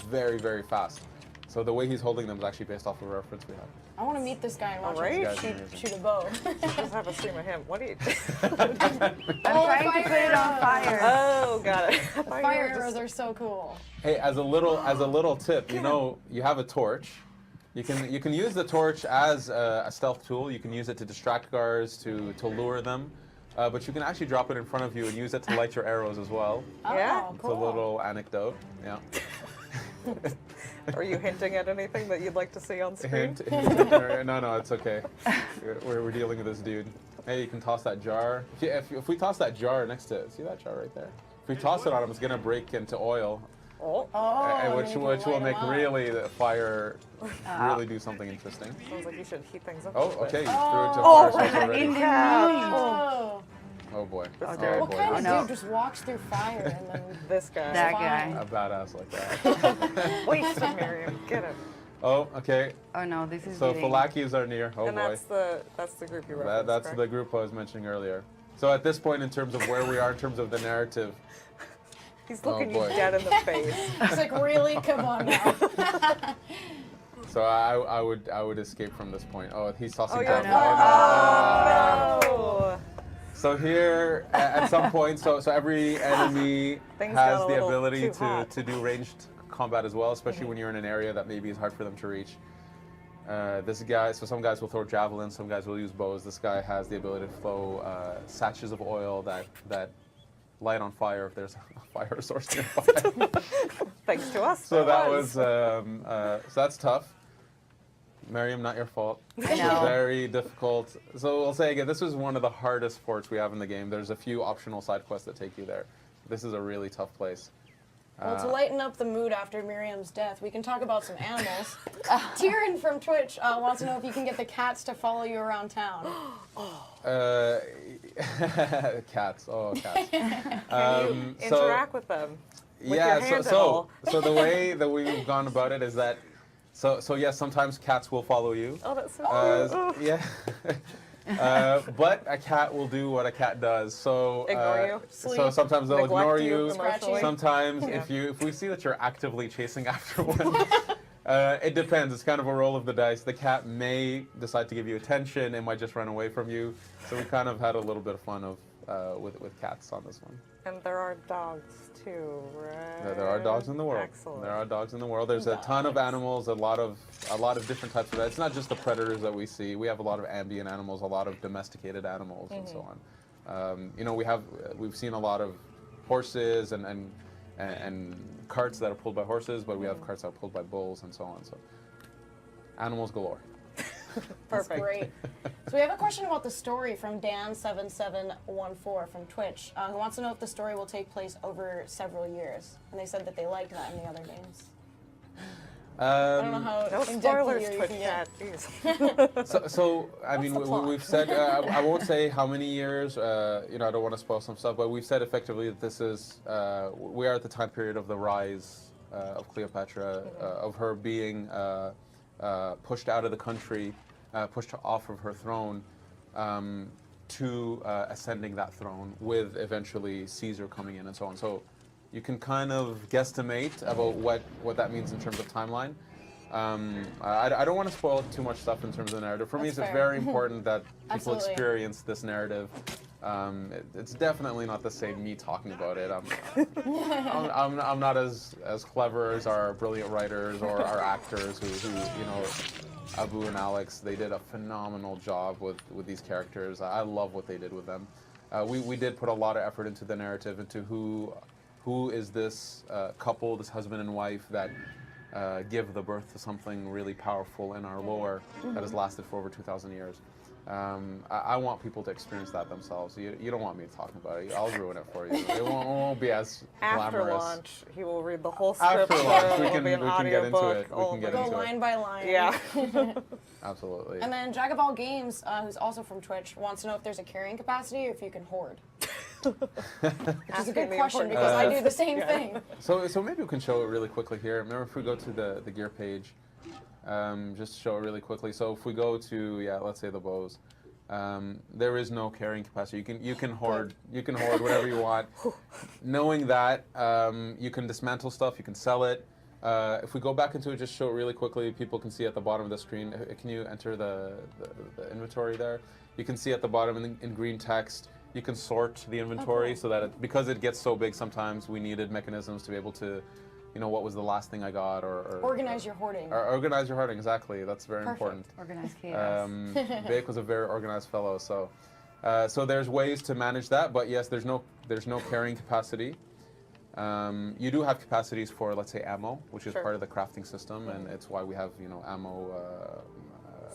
very, very fast. So the way he's holding them is actually based off of a reference we have. I want to meet this guy and watch Alright. him shoot a bow. Just have a stream of him. What do you? I'm trying to put it on fire. Oh, got it. Fire arrows are so cool. Hey, as a little tip, you know, you have a torch. You can use the torch as a stealth tool. You can use it to distract guards, to lure them. But you can actually drop it in front of you and use it to light your arrows as well. Yeah? Oh, It's cool. a little anecdote. Yeah. Are you hinting at anything that you'd like to see on screen? No, it's okay. We're dealing with this dude. Hey, you can toss that jar. If we toss that jar next to it, see that jar right there? we toss it on him, it's gonna break into oil, Oh, Oh, which you can will light make 'em up. really the fire really do something interesting. sounds like you should heat things up. a Oh, little bit. okay, you threw it to Oh, fire source already. in the Oh. Oh boy. Oh, Oh there. What boy. kind of no. dude just walks through fire and then This guy. That fine. A guy. badass like that. Wasted Miriam. Get him. Oh, okay. Oh no, this is So getting... Falakis are near. Oh And boy. that's the group you referenced. That's correct? the group I was mentioning earlier. So at this point, in terms of where we are in terms of the narrative, He's looking boy. you dead in the face. it's like, really? Come on now. so I would escape from this point. Oh, he's tossing Oh, down. you're Oh, no. no. So here, at some point, so every enemy Things has got a the little ability too hot. to do ranged combat as well, especially when you're in an area that maybe is hard for them to reach. This guy, so some guys will throw javelins, some guys will use bows. This guy has the ability to throw sachets of oil that light on fire if there's a fire source nearby. Thanks to us. So it that was, so that's tough. Miriam, not your fault. I know. Very difficult. So we'll say again, this is one of the hardest forts we have in the game. There's a few optional side quests that take you there. This is a really tough place. Well, to lighten up the mood after Miriam's death, we can talk about some animals. Tyrion from Twitch wants to know if you can get the cats to follow you around town. Cats. Oh, cats. Can you interact with them? With yeah. your hand and so all? so the way that we've gone about it is that so yes, sometimes cats will follow you. Oh, that's so cute. Yeah. But a cat will do what a cat does. So Ignore you? So Sleep. sometimes they'll Neglect ignore you you. emotionally? Sometimes Yeah. if we see that you're actively chasing after one, it depends. It's kind of a roll of the dice. The cat may decide to give you attention. It might just run away from you. So we kind of had a little bit of fun with cats on this one. And there are dogs too, right? There are dogs in the world. Excellent. There are dogs in the world. There's a ton of animals, a lot of different types of that. It's not just the predators that we see. We have a lot of ambient animals, a lot of domesticated animals, and so on. You know, we've seen a lot of horses and carts that are pulled by horses, but we have carts that are pulled by bulls and so on. So animals galore. That's Perfect. great. So we have a question about the story from Dan7714 from Twitch, who wants to know if the story will take place over several years. And they said that they liked that in the other games. I don't know how No in-depth spoilers, you Twitch can chat. get. Jeez. So I What's mean, the plot? we've said I won't say how many years. You know, I don't want to spoil some stuff, but we've said effectively that this is we are at the time period of the rise of Cleopatra, of her being pushed out of the country, pushed off of her throne, to ascending that throne, with eventually Caesar coming in and so on. So you can kind of guesstimate about what that means in terms of timeline. I don't want to spoil too much stuff in terms of the narrative. For me, That's it's fair. very important that people Absolutely. experience this narrative. It's definitely not the same me talking about it. I'm not as clever as our brilliant writers or our actors who you know, Abu and Alex. They did a phenomenal job with these characters. I love what they did with them. We did put a lot of effort into the narrative, into who is this couple, this husband and wife that give the birth to something really powerful in our lore that has lasted for over 2,000 years. I want people to experience that themselves. You don't want me talking about it. I'll ruin it for you. It won't be as After glamorous. launch, he will read the whole script. After launch, we It'll can be an get into audiobook. it. We Oh can get my Go into it. line by line. Yeah. Absolutely. And then Jack of All Games, who's also from Twitch, wants to know if there's a carrying capacity or if you can hoard. Which is a good question because I do the same thing. So maybe we can show it really quickly here. Remember, if we go to the gear page, just show it really quickly. So if we go to let's say the bows, there is no carrying capacity. You can hoard whatever you want. Knowing that, you can dismantle stuff. You can sell it. If we go back into it, just show it really quickly. People can see at the bottom of the screen. Can you enter the inventory there? You can see at the bottom in green text. You can sort the inventory so that because it gets so big, sometimes we needed mechanisms to be able to, you know, what was the last thing I got, or Organize your hoarding. or organize your hoarding. Exactly, that's very Perfect. important. Organized chaos. Vic was a very organized fellow, so there's ways to manage that. But yes, there's no carrying capacity. You do have capacities for, let's say, ammo, which is Sure. part of the crafting system, and it's why we have, you know, ammo.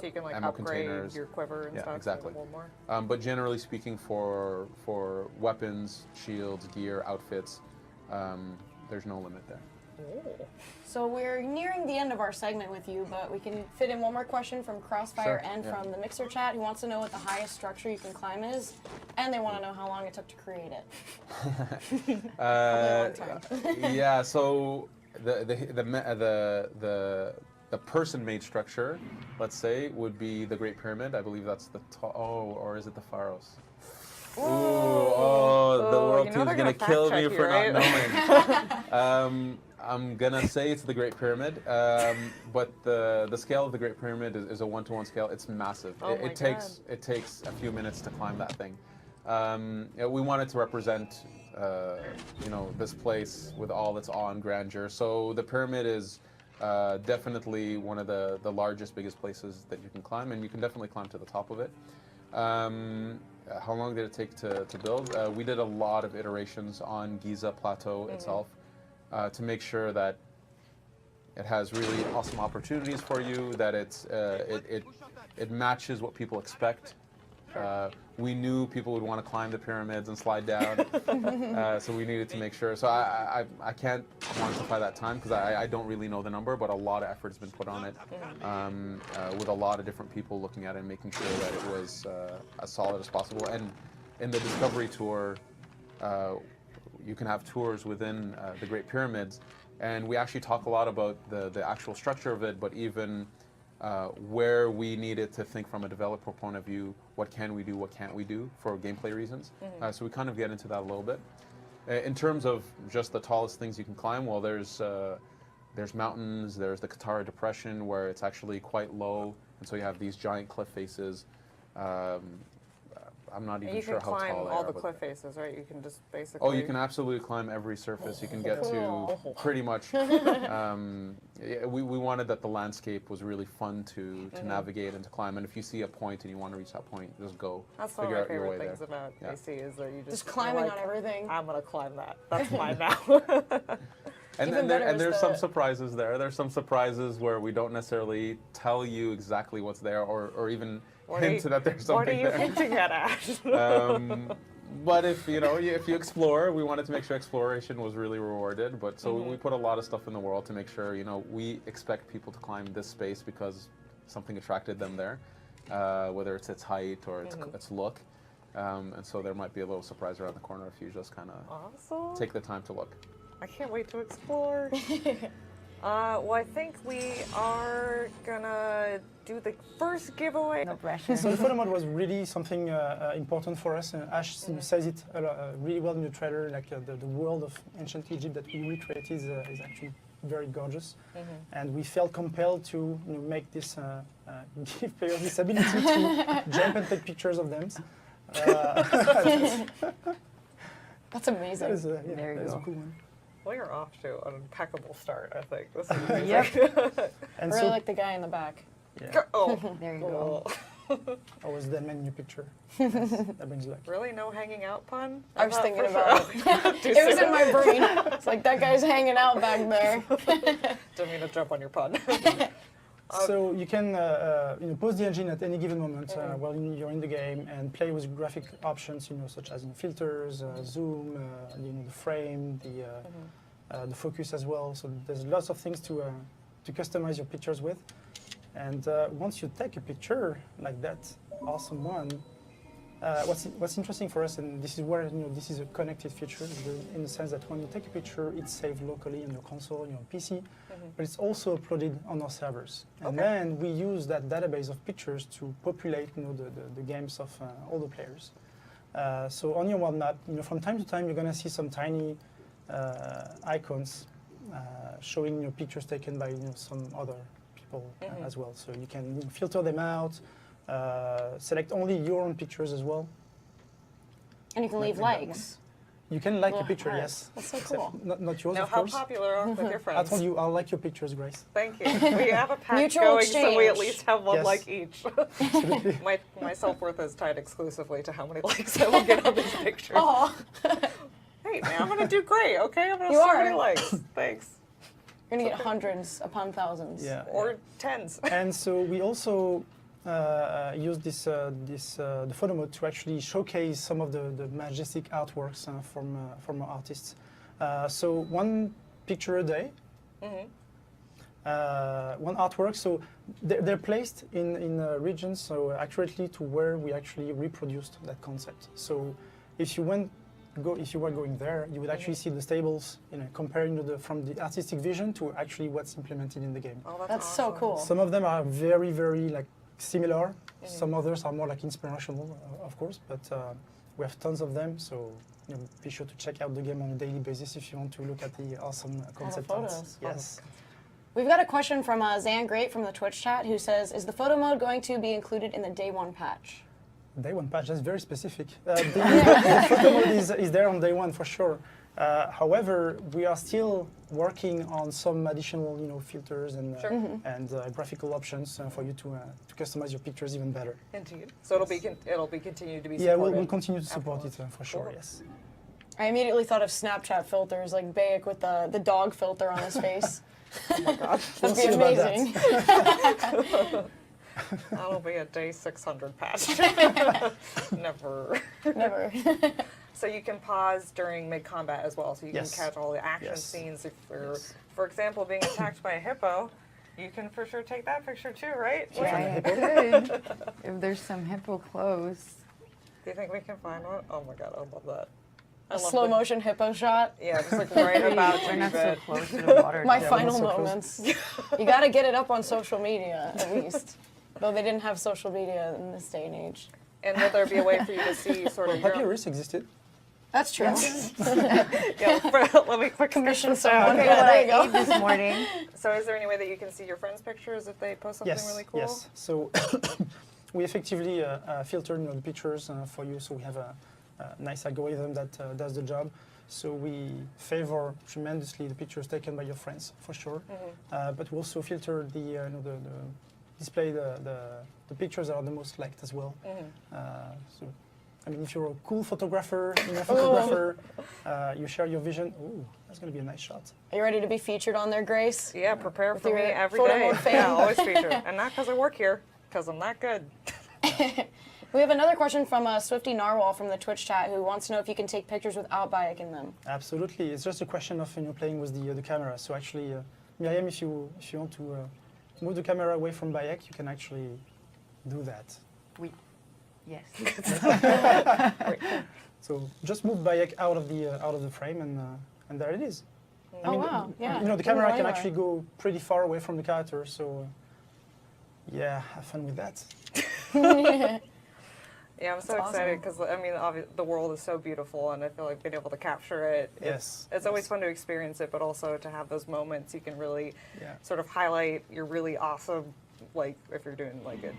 So So you can like ammo upgrade containers. your quiver and Yeah, stuff. exactly. So a little more. But generally speaking, for weapons, shields, gear, outfits, there's no limit there. Ooh. So we're nearing the end of our segment with you, but we can fit in one more question from Crossfire Sure, and yeah. from the Mixer chat, who wants to know what the highest structure you can climb is, and they want to know how long it took to create it. Probably a long time. Yeah. So the person-made structure, let's say, would be the Great Pyramid. I believe that's the or is it the Pharaohs? Ooh, the world you know team's they're gonna gonna kill fact me check for you, not knowing. I'm gonna say it's the Great Pyramid, but the scale of the Great Pyramid is a 1-to-1 scale. It's massive. Oh my It takes a few minutes to climb that thing. We wanted to represent, this place with all its awe and grandeur. So the pyramid is definitely one of the largest, biggest places that you can climb, and you can definitely climb to the top of it. How long did it take to build? We did a lot of iterations on Giza Plateau itself to make sure that it has really awesome opportunities for you, that it matches what people expect. We knew people would want to climb the pyramids and slide down, so we needed to make sure. So I can't quantify that time because I don't really know the number, but a lot of effort has been put on it with a lot of different people looking at it and making sure that it was as solid as possible. And in the Discovery Tour, you can have tours within the Great Pyramids, and we actually talk a lot about the actual structure of it, but even where we needed to think from a developer point of view, what can we do, what can't we do for gameplay reasons. So we kind of get into that a little bit. In terms of just the tallest things you can climb, well, there's mountains, there's the Katara Depression where it's actually quite low, and so you have these giant cliff faces. I'm not even sure how tall they are. You can climb all the but- cliff faces, right? You can just basically... Oh, you can absolutely climb every surface. You can get to Cool. pretty much. We wanted that the landscape was really fun to navigate and to climb. And if you see a point and you want to reach that point, just go. That's one of figure my out your way favorite things there. about Yeah. AC is that you Just you're climbing like, on everything. I'm going to climb that. That's mine now. And Even then better is there's some the- surprises there. There's some surprises where we don't necessarily tell you exactly what's there, or even hint that there's What are something you there. hinting at, Ash? But if if you explore, we wanted to make sure exploration was really rewarded. But so we put a lot of stuff in the world to make sure we expect people to climb this space because something attracted them there, whether it's its height or its look. And so there might be a little surprise around the corner if you just kind of Awesome. take the time to look. I can't wait to explore. Well, I think we are gonna do the first giveaway. No pressure. So the photo mode was really something important for us. Ash says it really well in the trailer. Like the world of ancient Egypt that we recreated is actually very gorgeous, and we felt compelled to make this give players this ability to jump and take pictures of them. That's amazing. That is, There you that is a go. cool one. We are off to an impeccable start, I think. This is amazing. Yep. And I really so like the guy in the back. yeah, Oh, There you go. I was that man in your picture. That brings luck. really? No hanging out pun? I was thought thinking for about sure. it. It was in my brain. It's like that guy's hanging out back there. Didn't mean to jump on your pun. So you can pause the engine at any given moment while you're in the game and play with graphic options, such as filters, zoom, the frame, the focus as well. So there's lots of things to customize your pictures with. And once you take a picture like that awesome one, what's interesting for us, and this is where this is a connected feature, in the sense that when you take a picture, it's saved locally on your console, your PC, but it's also uploaded on our servers. And then we use that database of pictures to populate the games of all the players. So on your world map, from time to time, you're going to see some tiny icons showing pictures taken by some other people as well. So you can filter them out. Select only your own pictures as well. And you can leave Like that likes. You can like a Little picture, hearts. yes. That's so Except cool. not yours, Now, of how course. popular are you with your I friends? told you I'll like your pictures, Grace. Thank you. We have a pact Mutual going, so we at exchange. least have one Yes. like each. my self-worth is tied exclusively to how many likes I will get on these pictures. Oh, Hey, man, I'm gonna do great, okay? I'm gonna You have so are. many likes. Thanks. you're gonna get hundreds upon thousands. Yeah. Or tens. And so we also used the photo mode to actually showcase some of the majestic artworks from our artists. So one picture a day, one artwork. So they're placed in regions so accurately to where we actually reproduced that concept. So if you were going there, you would actually see the stables, comparing from the artistic vision to actually what's implemented in the game. Oh, That's awesome. so cool. Some of them are very, very like similar. Some others are more like inspirational, of course. But we have tons of them, so be sure to check out the game on a daily basis if you want to look at the awesome concept arts. photos. Yes. We've got a question from Zan Great from the Twitch chat who says, is the photo mode going to be included in the day one patch? Day one patch, that's very specific. The photo mode is there on day one for sure. However, we are still working on some additional, filters and graphical options for you to customize your pictures even better. Indeed. So it'll be continued to be supported. Yeah, we'll continue to support it for sure. Yes. I immediately thought of Snapchat filters, like Bayek with the dog filter on his face. Oh my god. That'd be see about that. amazing. That'll be a day 600 patch. Never. Never. So you can pause during mid-combat as well, so you Yes. can catch all the action Yes. scenes. If you're, Yes. for example, being attacked by a hippo, you can for sure take that picture too, right? Yeah, I could. If there's some hippo clothes. Do you think we can find one? Oh my god, I love that. I A love slow the- motion hippo shot. Yeah, just like right about to We're be not so bed. close to the water. My Yeah, final we're not so close. moments. You got to get it up on social media, at least. Though they didn't have social media in this day and age. And will there be a way for you to see sort of your own- Papyrus existed. That's true. Yeah, let me quick Commission sketch this out. someone. Okay, Yeah, what there I you go. ate this morning. So is there any way that you can see your friends' pictures if they post something Yes. really cool? Yes. So we effectively filter the pictures for you. So we have a nice algorithm that does the job. So we favor tremendously the pictures taken by your friends, for sure. But we also filter the display the pictures that are the most liked as well. So, I mean, if you're a cool photographer, you share your vision. Ooh, that's going to be a nice shot. Are you ready to be featured on there, Grace? Yeah, prepare for your me every photo day. mode fan. Yeah, always featured. And not because I work here, because I'm not good. We have another question from Swifty Narwhal from the Twitch chat who wants to know if you can take pictures without Bayek in them. Absolutely. It's just a question of playing with the camera. So actually, Miriam, if you want to move the camera away from Bayek, you can actually do that. Yes. So just move Bayek out of the frame, and there it is. I Oh, mean, wow. Yeah. the Didn't camera go can anywhere. actually go pretty far away from the character. So yeah, have fun with that. Yeah, I'm so That's excited because I mean, the world is so beautiful, and I feel like being able to capture it. Yes, It's always yes. fun to experience it, but also to have those moments you can really Yeah. sort of highlight your really awesome, like if you're doing like a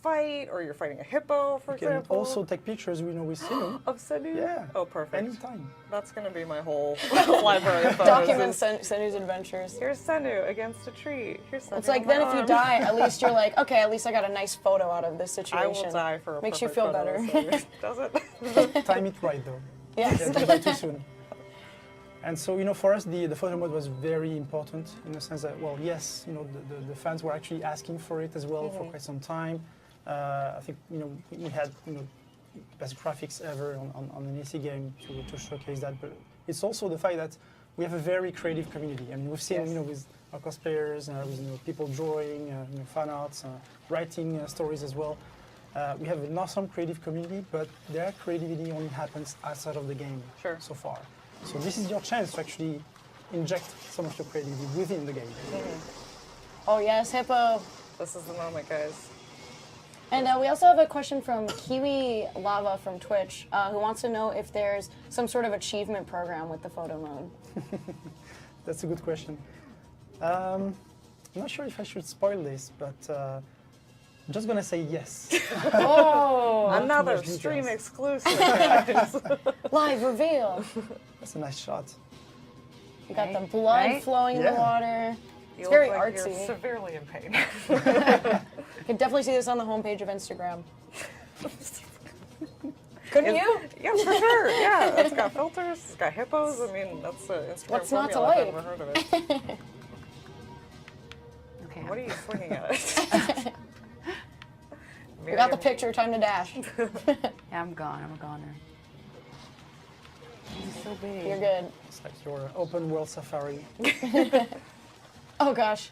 fight or you're fighting a hippo, for You can example. also take pictures, with Sinu. Of Senu? Yeah. Oh, perfect. Anytime. That's going to be my whole library of photos. Document is, Senu's adventures. Here's Senu against a tree. Here's Senu It's like on then my if you arm. die, at least you're like, okay, at least I got a nice photo out of this situation. I will die for a Makes you perfect feel photo of better. Senu. Does it? Time it right though. Yes. Yeah, don't die too soon. And so, for us, the photo mode was very important in the sense that, well, yes, the fans were actually asking for it as well for quite some time. I think, we had, best graphics ever on an AC game to showcase that. But it's also the fact that we have a very creative community. I mean, we've seen, Yes. with our cosplayers, with people drawing, fan arts, writing stories as well. We have an awesome creative community, but their creativity only happens outside of the game so far. So this is your chance to actually inject some of your creativity within the game. Oh yes, hippo. This is the moment, guys. And we also have a question from Kiwi Lava from Twitch, who wants to know if there's some sort of achievement program with the photo mode. That's a good question. I'm not sure if I should spoil this, but I'm just gonna say yes. Oh, Another much stream details. exclusive, guys. live reveal. That's a nice shot. You got the blood Right? flowing in the Yeah. water. You very look like artsy. You're severely in pain. You can definitely see this on the homepage of Instagram. Couldn't you? Yeah, for sure. Yeah, it's got filters. It's got hippos. I mean, that's an Instagram What's not to formula. I've like? never heard of it. Okay. What are you swinging at? We got the picture, time to dash. Yeah, I'm gone. I'm a goner. He's so big. You're good. It's like your open world safari. Oh gosh.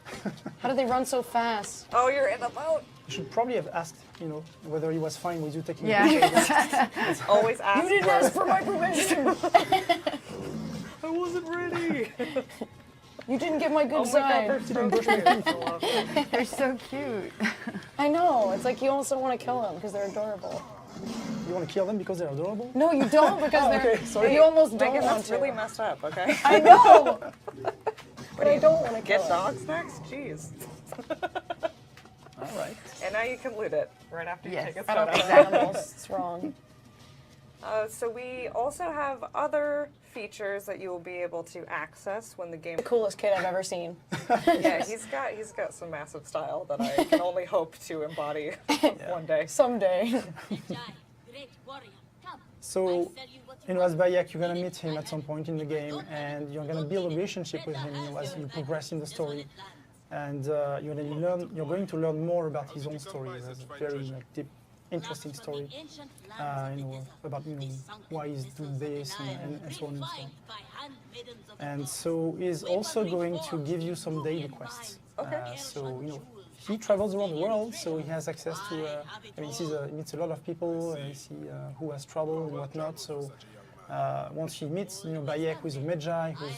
How did they run so fast? Oh, you're in a boat. You should probably have asked, whether he was fine with you taking Yeah. It's always ask. You didn't ask for my permission. I wasn't ready. You didn't get my good Oh my God, side. they're so cute. They're so cute. I know. It's like you also want to kill them because they're adorable. You want to kill them because they're adorable? No, you don't because they're. okay, sorry. You almost don't Megan, want that's to. really messed up, okay? I know. But I don't want to kill Get them. dogs next? Jeez. All right. And now you can loot it right after you Yes. take its I don't photo. eat animals. It's wrong. So we also have other features that you will be able to access when the game. The coolest kid I've ever seen. Yeah, he's got some massive style that I can only hope to embody one day. Someday. So, as Bayek, you're gonna meet him at some point in the game, and you're gonna build a relationship with him as you progress in the story, and you're going to learn more about his own story. He has a very deep, interesting story, about why he's doing this and so on and so on. And so he's also going to give you some daily quests. He travels around the world, so he has access to. He meets a lot of people. He sees who has trouble and whatnot. So once he meets, Bayek, who is a Magi, whose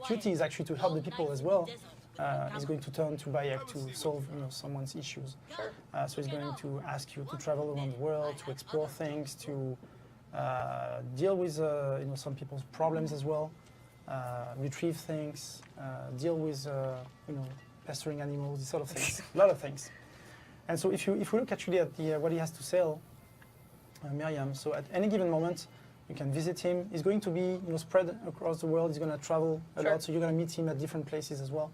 duty is actually to help the people as well, he's going to turn to Bayek to solve, someone's issues. So he's going to ask you to travel around the world, to explore things, to deal with, some people's problems as well, retrieve things, deal with, pestering animals, these sort of things, a lot of things. And so if we look actually at what he has to sell, Miriam, so at any given moment, you can visit him. He's going to be spread across the world. He's going to travel a lot, so you're going to meet him at different places as well.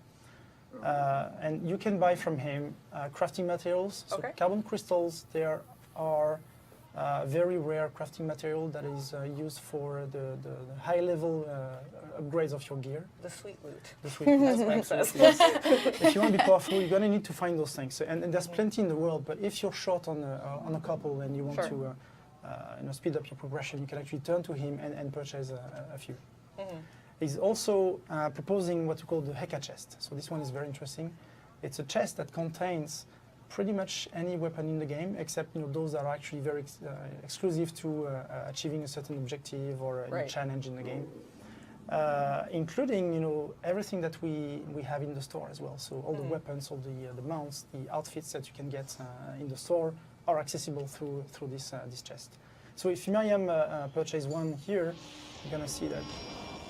And you can buy from him crafting materials. So carbon crystals, there are very rare crafting material that is used for the high-level upgrades of your gear. The sweet loot. The sweet loot, absolutely, yes. If you want to be powerful, you're going to need to find those things. So, and there's plenty in the world, but if you're short on a couple and you want to speed up your progression, you can actually turn to him and purchase a few. He's also proposing what we call the Heka chest. So this one is very interesting. It's a chest that contains pretty much any weapon in the game, except those that are actually very exclusive to achieving a certain objective or a challenge in the game, including everything that we have in the store as well. So all the weapons, all the mounts, the outfits that you can get in the store are accessible through this chest. So if Miriam purchase one here, you're gonna see that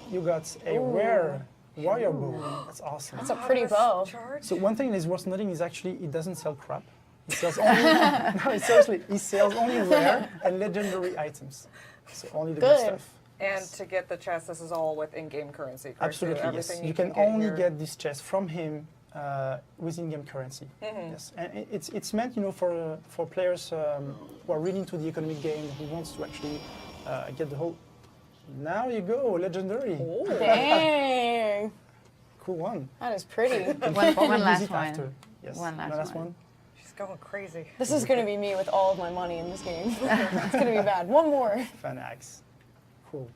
you got a rare warrior bow. That's awesome. That's a pretty bow. So one thing that is worth noting is actually it doesn't sell crap. It sells only no, seriously, it sells only rare and legendary items. So only the good stuff. And to get the chest, this is all with in-game currency, correct? Absolutely, so yes. You can only get this chest from him with in-game currency. Yes, and it's meant for players who are really into the economic game, who wants to actually get the whole. Now you go, legendary. Oh. Dang. Cool one. That is pretty. One last one. After. Yes. One last one. She's going crazy. This is going to be me with all of my money in this game. It's going to be bad. One more. Fan axe. Cool.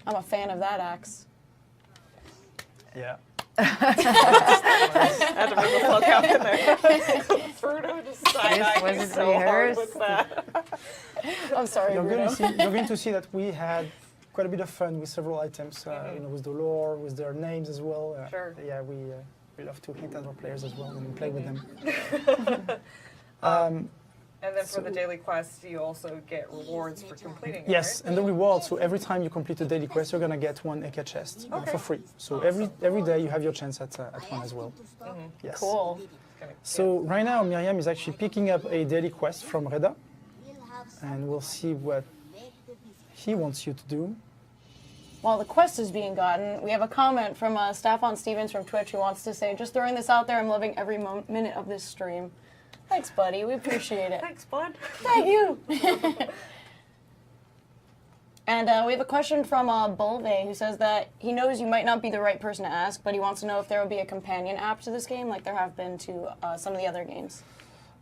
I'm a fan of that axe. I Yeah. had to bring the plug out in there. Frodo just side-eyeing This so wasn't hard rehearsed. with that. I'm sorry, You're Bruno. going to see that we had quite a bit of fun with several items, with the lore, with their names as well. Sure. Yeah, we love to hint at our players as well and play with them. And then for the daily quests, you also get rewards for completing it, Yes, right? and the reward, so every time you complete a daily quest, you're going to get one Eka chest for free. So every day you have your chance at one as well. Yes. Cool. So right now Miriam is actually picking up a daily quest from Reda, and we'll see what he wants you to do. While the quest is being gotten, we have a comment from Staffan Stevens from Twitch who wants to say, just throwing this out there, I'm loving every minute of this stream. Thanks, buddy. We appreciate it. Thanks, bud. Thank you. And we have a question from Bulve who says that he knows you might not be the right person to ask, but he wants to know if there will be a companion app to this game like there have been to some of the other games.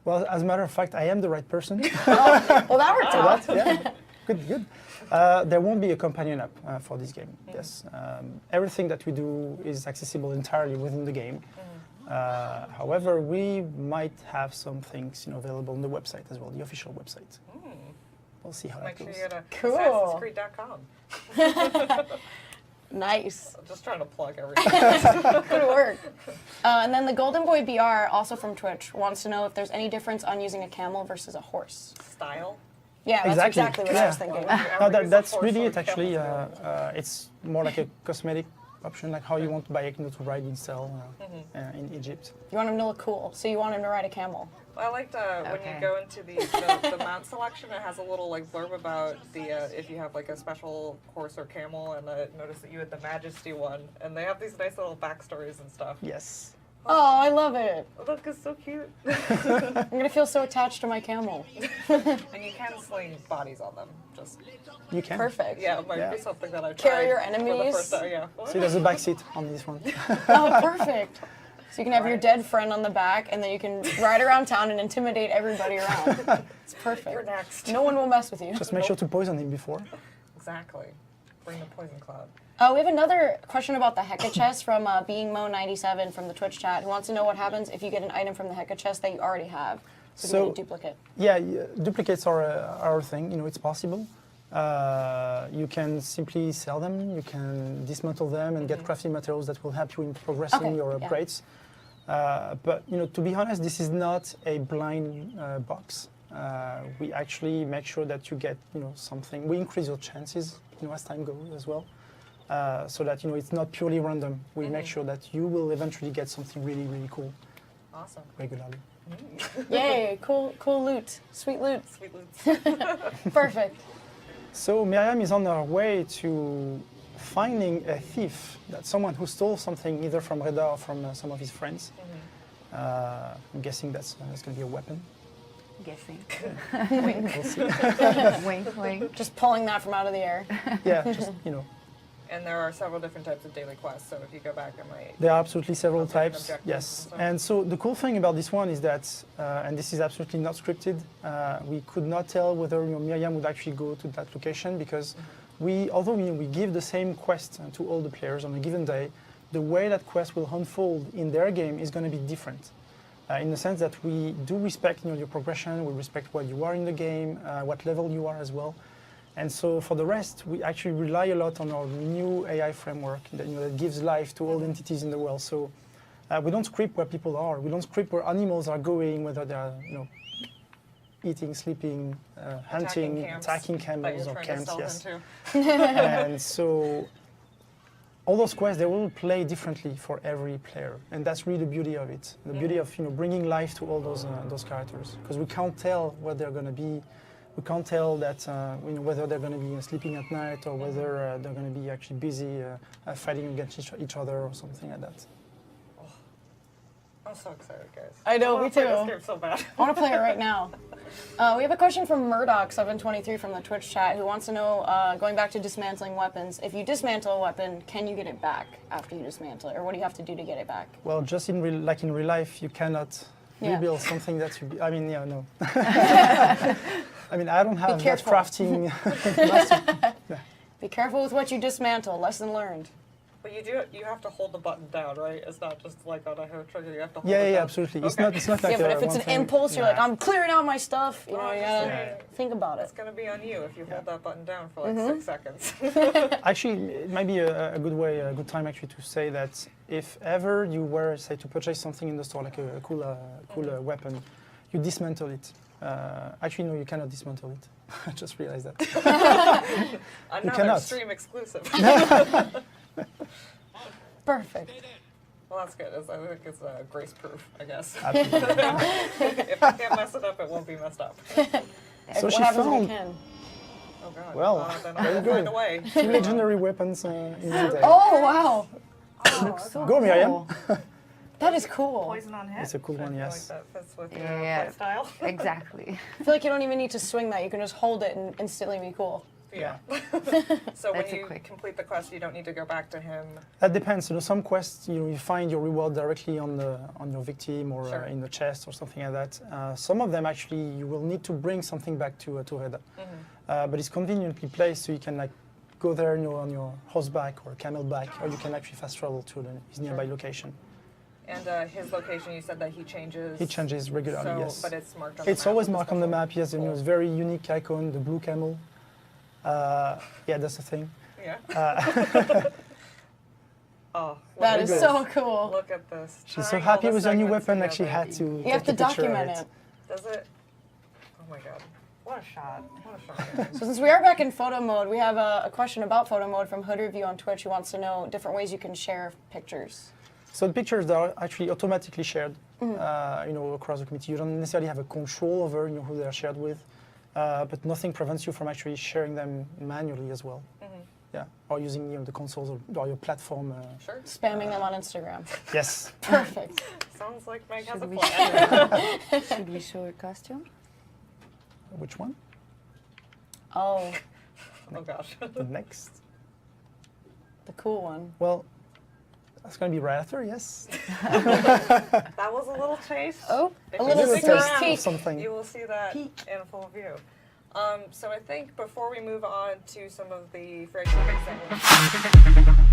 Well, as a matter of fact, I am the right person. Well, that worked out. Yeah, good, good. There won't be a companion app for this game. Yes, everything that we do is accessible entirely within the game. However, we might have some things available on the website as well, the official website. We'll see how Make that sure goes. you go to Cool. Assassin'sCreed.com. Nice. I'm just trying to plug everything. Good work. And then the Golden Boy BR, also from Twitch, wants to know if there's any difference on using a camel versus a horse. Style. Yeah, that's exactly what I was thinking. No, that's really it. Actually, it's more like a cosmetic option, like how you want to buy to ride in style in Egypt. You want him to look cool, so you want him to ride a camel. I liked when you go into the mount selection, it has a little like blurb about if you have like a special horse or camel, and I noticed that you had the Majesty one, and they have these nice little backstories and stuff. Yes. Oh, I love it. Look, it's so cute. I'm gonna feel so attached to my camel. And you can sling bodies on them. Just You can. Perfect. yeah, it might be something that I Carry your tried for the enemies. first time. Yeah. See, there's a back seat on this one. Oh, perfect. So you can have your dead friend on the back, and then you can ride around town and intimidate everybody around. It's perfect. You're next. No one will mess with you. Just make sure to poison him before. Exactly. Bring the poison cloud. We have another question about the Hecka chest from BeingMo97 from the Twitch chat, who wants to know what happens if you get an item from the Hecka chest that you already have. So you get a duplicate. Yeah, duplicates are a thing. It's possible. You can simply sell them. You can dismantle them and get crafting materials that will help you in progressing your upgrades. But to be honest, this is not a blind box. We actually make sure that you get something. We increase your chances as time goes as well, so that it's not purely random. We make sure that you will eventually get something really, really cool. Awesome. Regularly. Yay! Cool loot. Sweet loot. Sweet loot. Perfect. So Miriam is on her way to finding a thief, that's someone who stole something either from Reda or from some of his friends. I'm guessing that's going to be a weapon. Guessing. We'll see. Wink, wink. Just pulling that from out of the air. Yeah, just And there are several different types of daily quests, so if you go back, I might. There are absolutely several Different types, objectives yes. and stuff. And so the cool thing about this one is that, and this is absolutely not scripted, we could not tell whether Miriam would actually go to that location because although we give the same quest to all the players on a given day, the way that quest will unfold in their game is going to be different. In the sense that we do respect your progression, we respect where you are in the game, what level you are as well. And so for the rest, we actually rely a lot on our new AI framework that, that gives life to all entities in the world. So we don't script where people are. We don't script where animals are going, whether they are eating, sleeping, hunting, attacking camels or camps. Yes. And so all those quests, they will play differently for every player. And that's really the beauty of it. The beauty of bringing life to all those characters. Because we can't tell where they're going to be. We can't tell that whether they're going to be sleeping at night or whether they're going to be actually busy fighting against each other or something like that. Oh, I'm so excited, guys. I know, me too. This game so bad. I want to play it right now. We have a question from Murdoch723 from the Twitch chat who wants to know, going back to dismantling weapons, if you dismantle a weapon, can you get it back after you dismantle it? Or what do you have to do to get it back? Well, just in real life, you cannot rebuild something that you... I mean, yeah, no. I mean, I don't have that crafting master. Be careful with what you dismantle. Lesson learned. But you have to hold the button down, right? It's not just like on a hair trigger. You have to hold it Yeah, down. absolutely. Okay. It's not like But if it's an impulse, you're like, I'm clearing out my stuff. You gotta think about it. It's going to be on you if you hold that button down for like 6 seconds. Actually, it might be a good time actually to say that if ever you were, say, to purchase something in the store, like a cool weapon, you dismantle it. Actually, no, you cannot dismantle it. I just realized that. Another stream exclusive. Perfect. Well, that's good. I think it's grace proof, I guess. Absolutely. If you can't mess it up, it won't be messed up. So what she happens if found you can? Oh, God. Well, then very I'll good. find a way. 2 legendary weapons in one day. Oh, wow. Go, Miriam. That is cool. Poison on hit. It's a cool one, I yes. feel like that fits with your Yeah. play style. Exactly. I feel like you don't even need to swing that. You can just hold it and instantly be cool. Yeah. So when That's a you quick. complete the quest, you don't need to go back to him. That depends. You know, some quests you find your reward directly on your victim or Sure. in the chest or something like that. Some of them actually you will need to bring something back to Reda, but it's conveniently placed so you can like go there, you know, on your horseback or camelback, or you can actually fast travel to his nearby location. And his location, you said that he changes. He changes regularly. So, Yes, but it's marked on it's the map. always with a marked on the special- map. He has a Cool. very unique icon, the blue camel. Yeah, that's the thing. Yeah. Oh, That look is at so this. cool. Look at this. She's so Tying all happy the with her new segments weapon. together. Actually, had to. You have to take a picture of document it. Does it? Oh my god. What a shot. What a shot. So since we are back in photo mode, we have a question about photo mode from Hood Review on Twitch who wants to know different ways you can share pictures. So the pictures are actually automatically shared, you know, across the community. You don't necessarily have a control over, you know, who they are shared with, but nothing prevents you from actually sharing them manually as well. Yeah, or using, you know, the consoles or your platform. Sure. Spamming them on Instagram. Yes. Perfect. Sounds like Meg has a Should we plan. Should we show a costume? Which one? Oh, Oh gosh. The next. the cool one. Well, that's going to be right after. Yes. That was a little taste. Oh, If a you little stick sneak around, peek. Something. You will see that Peek. in full view. So I think before we move on to some of the fragments that we're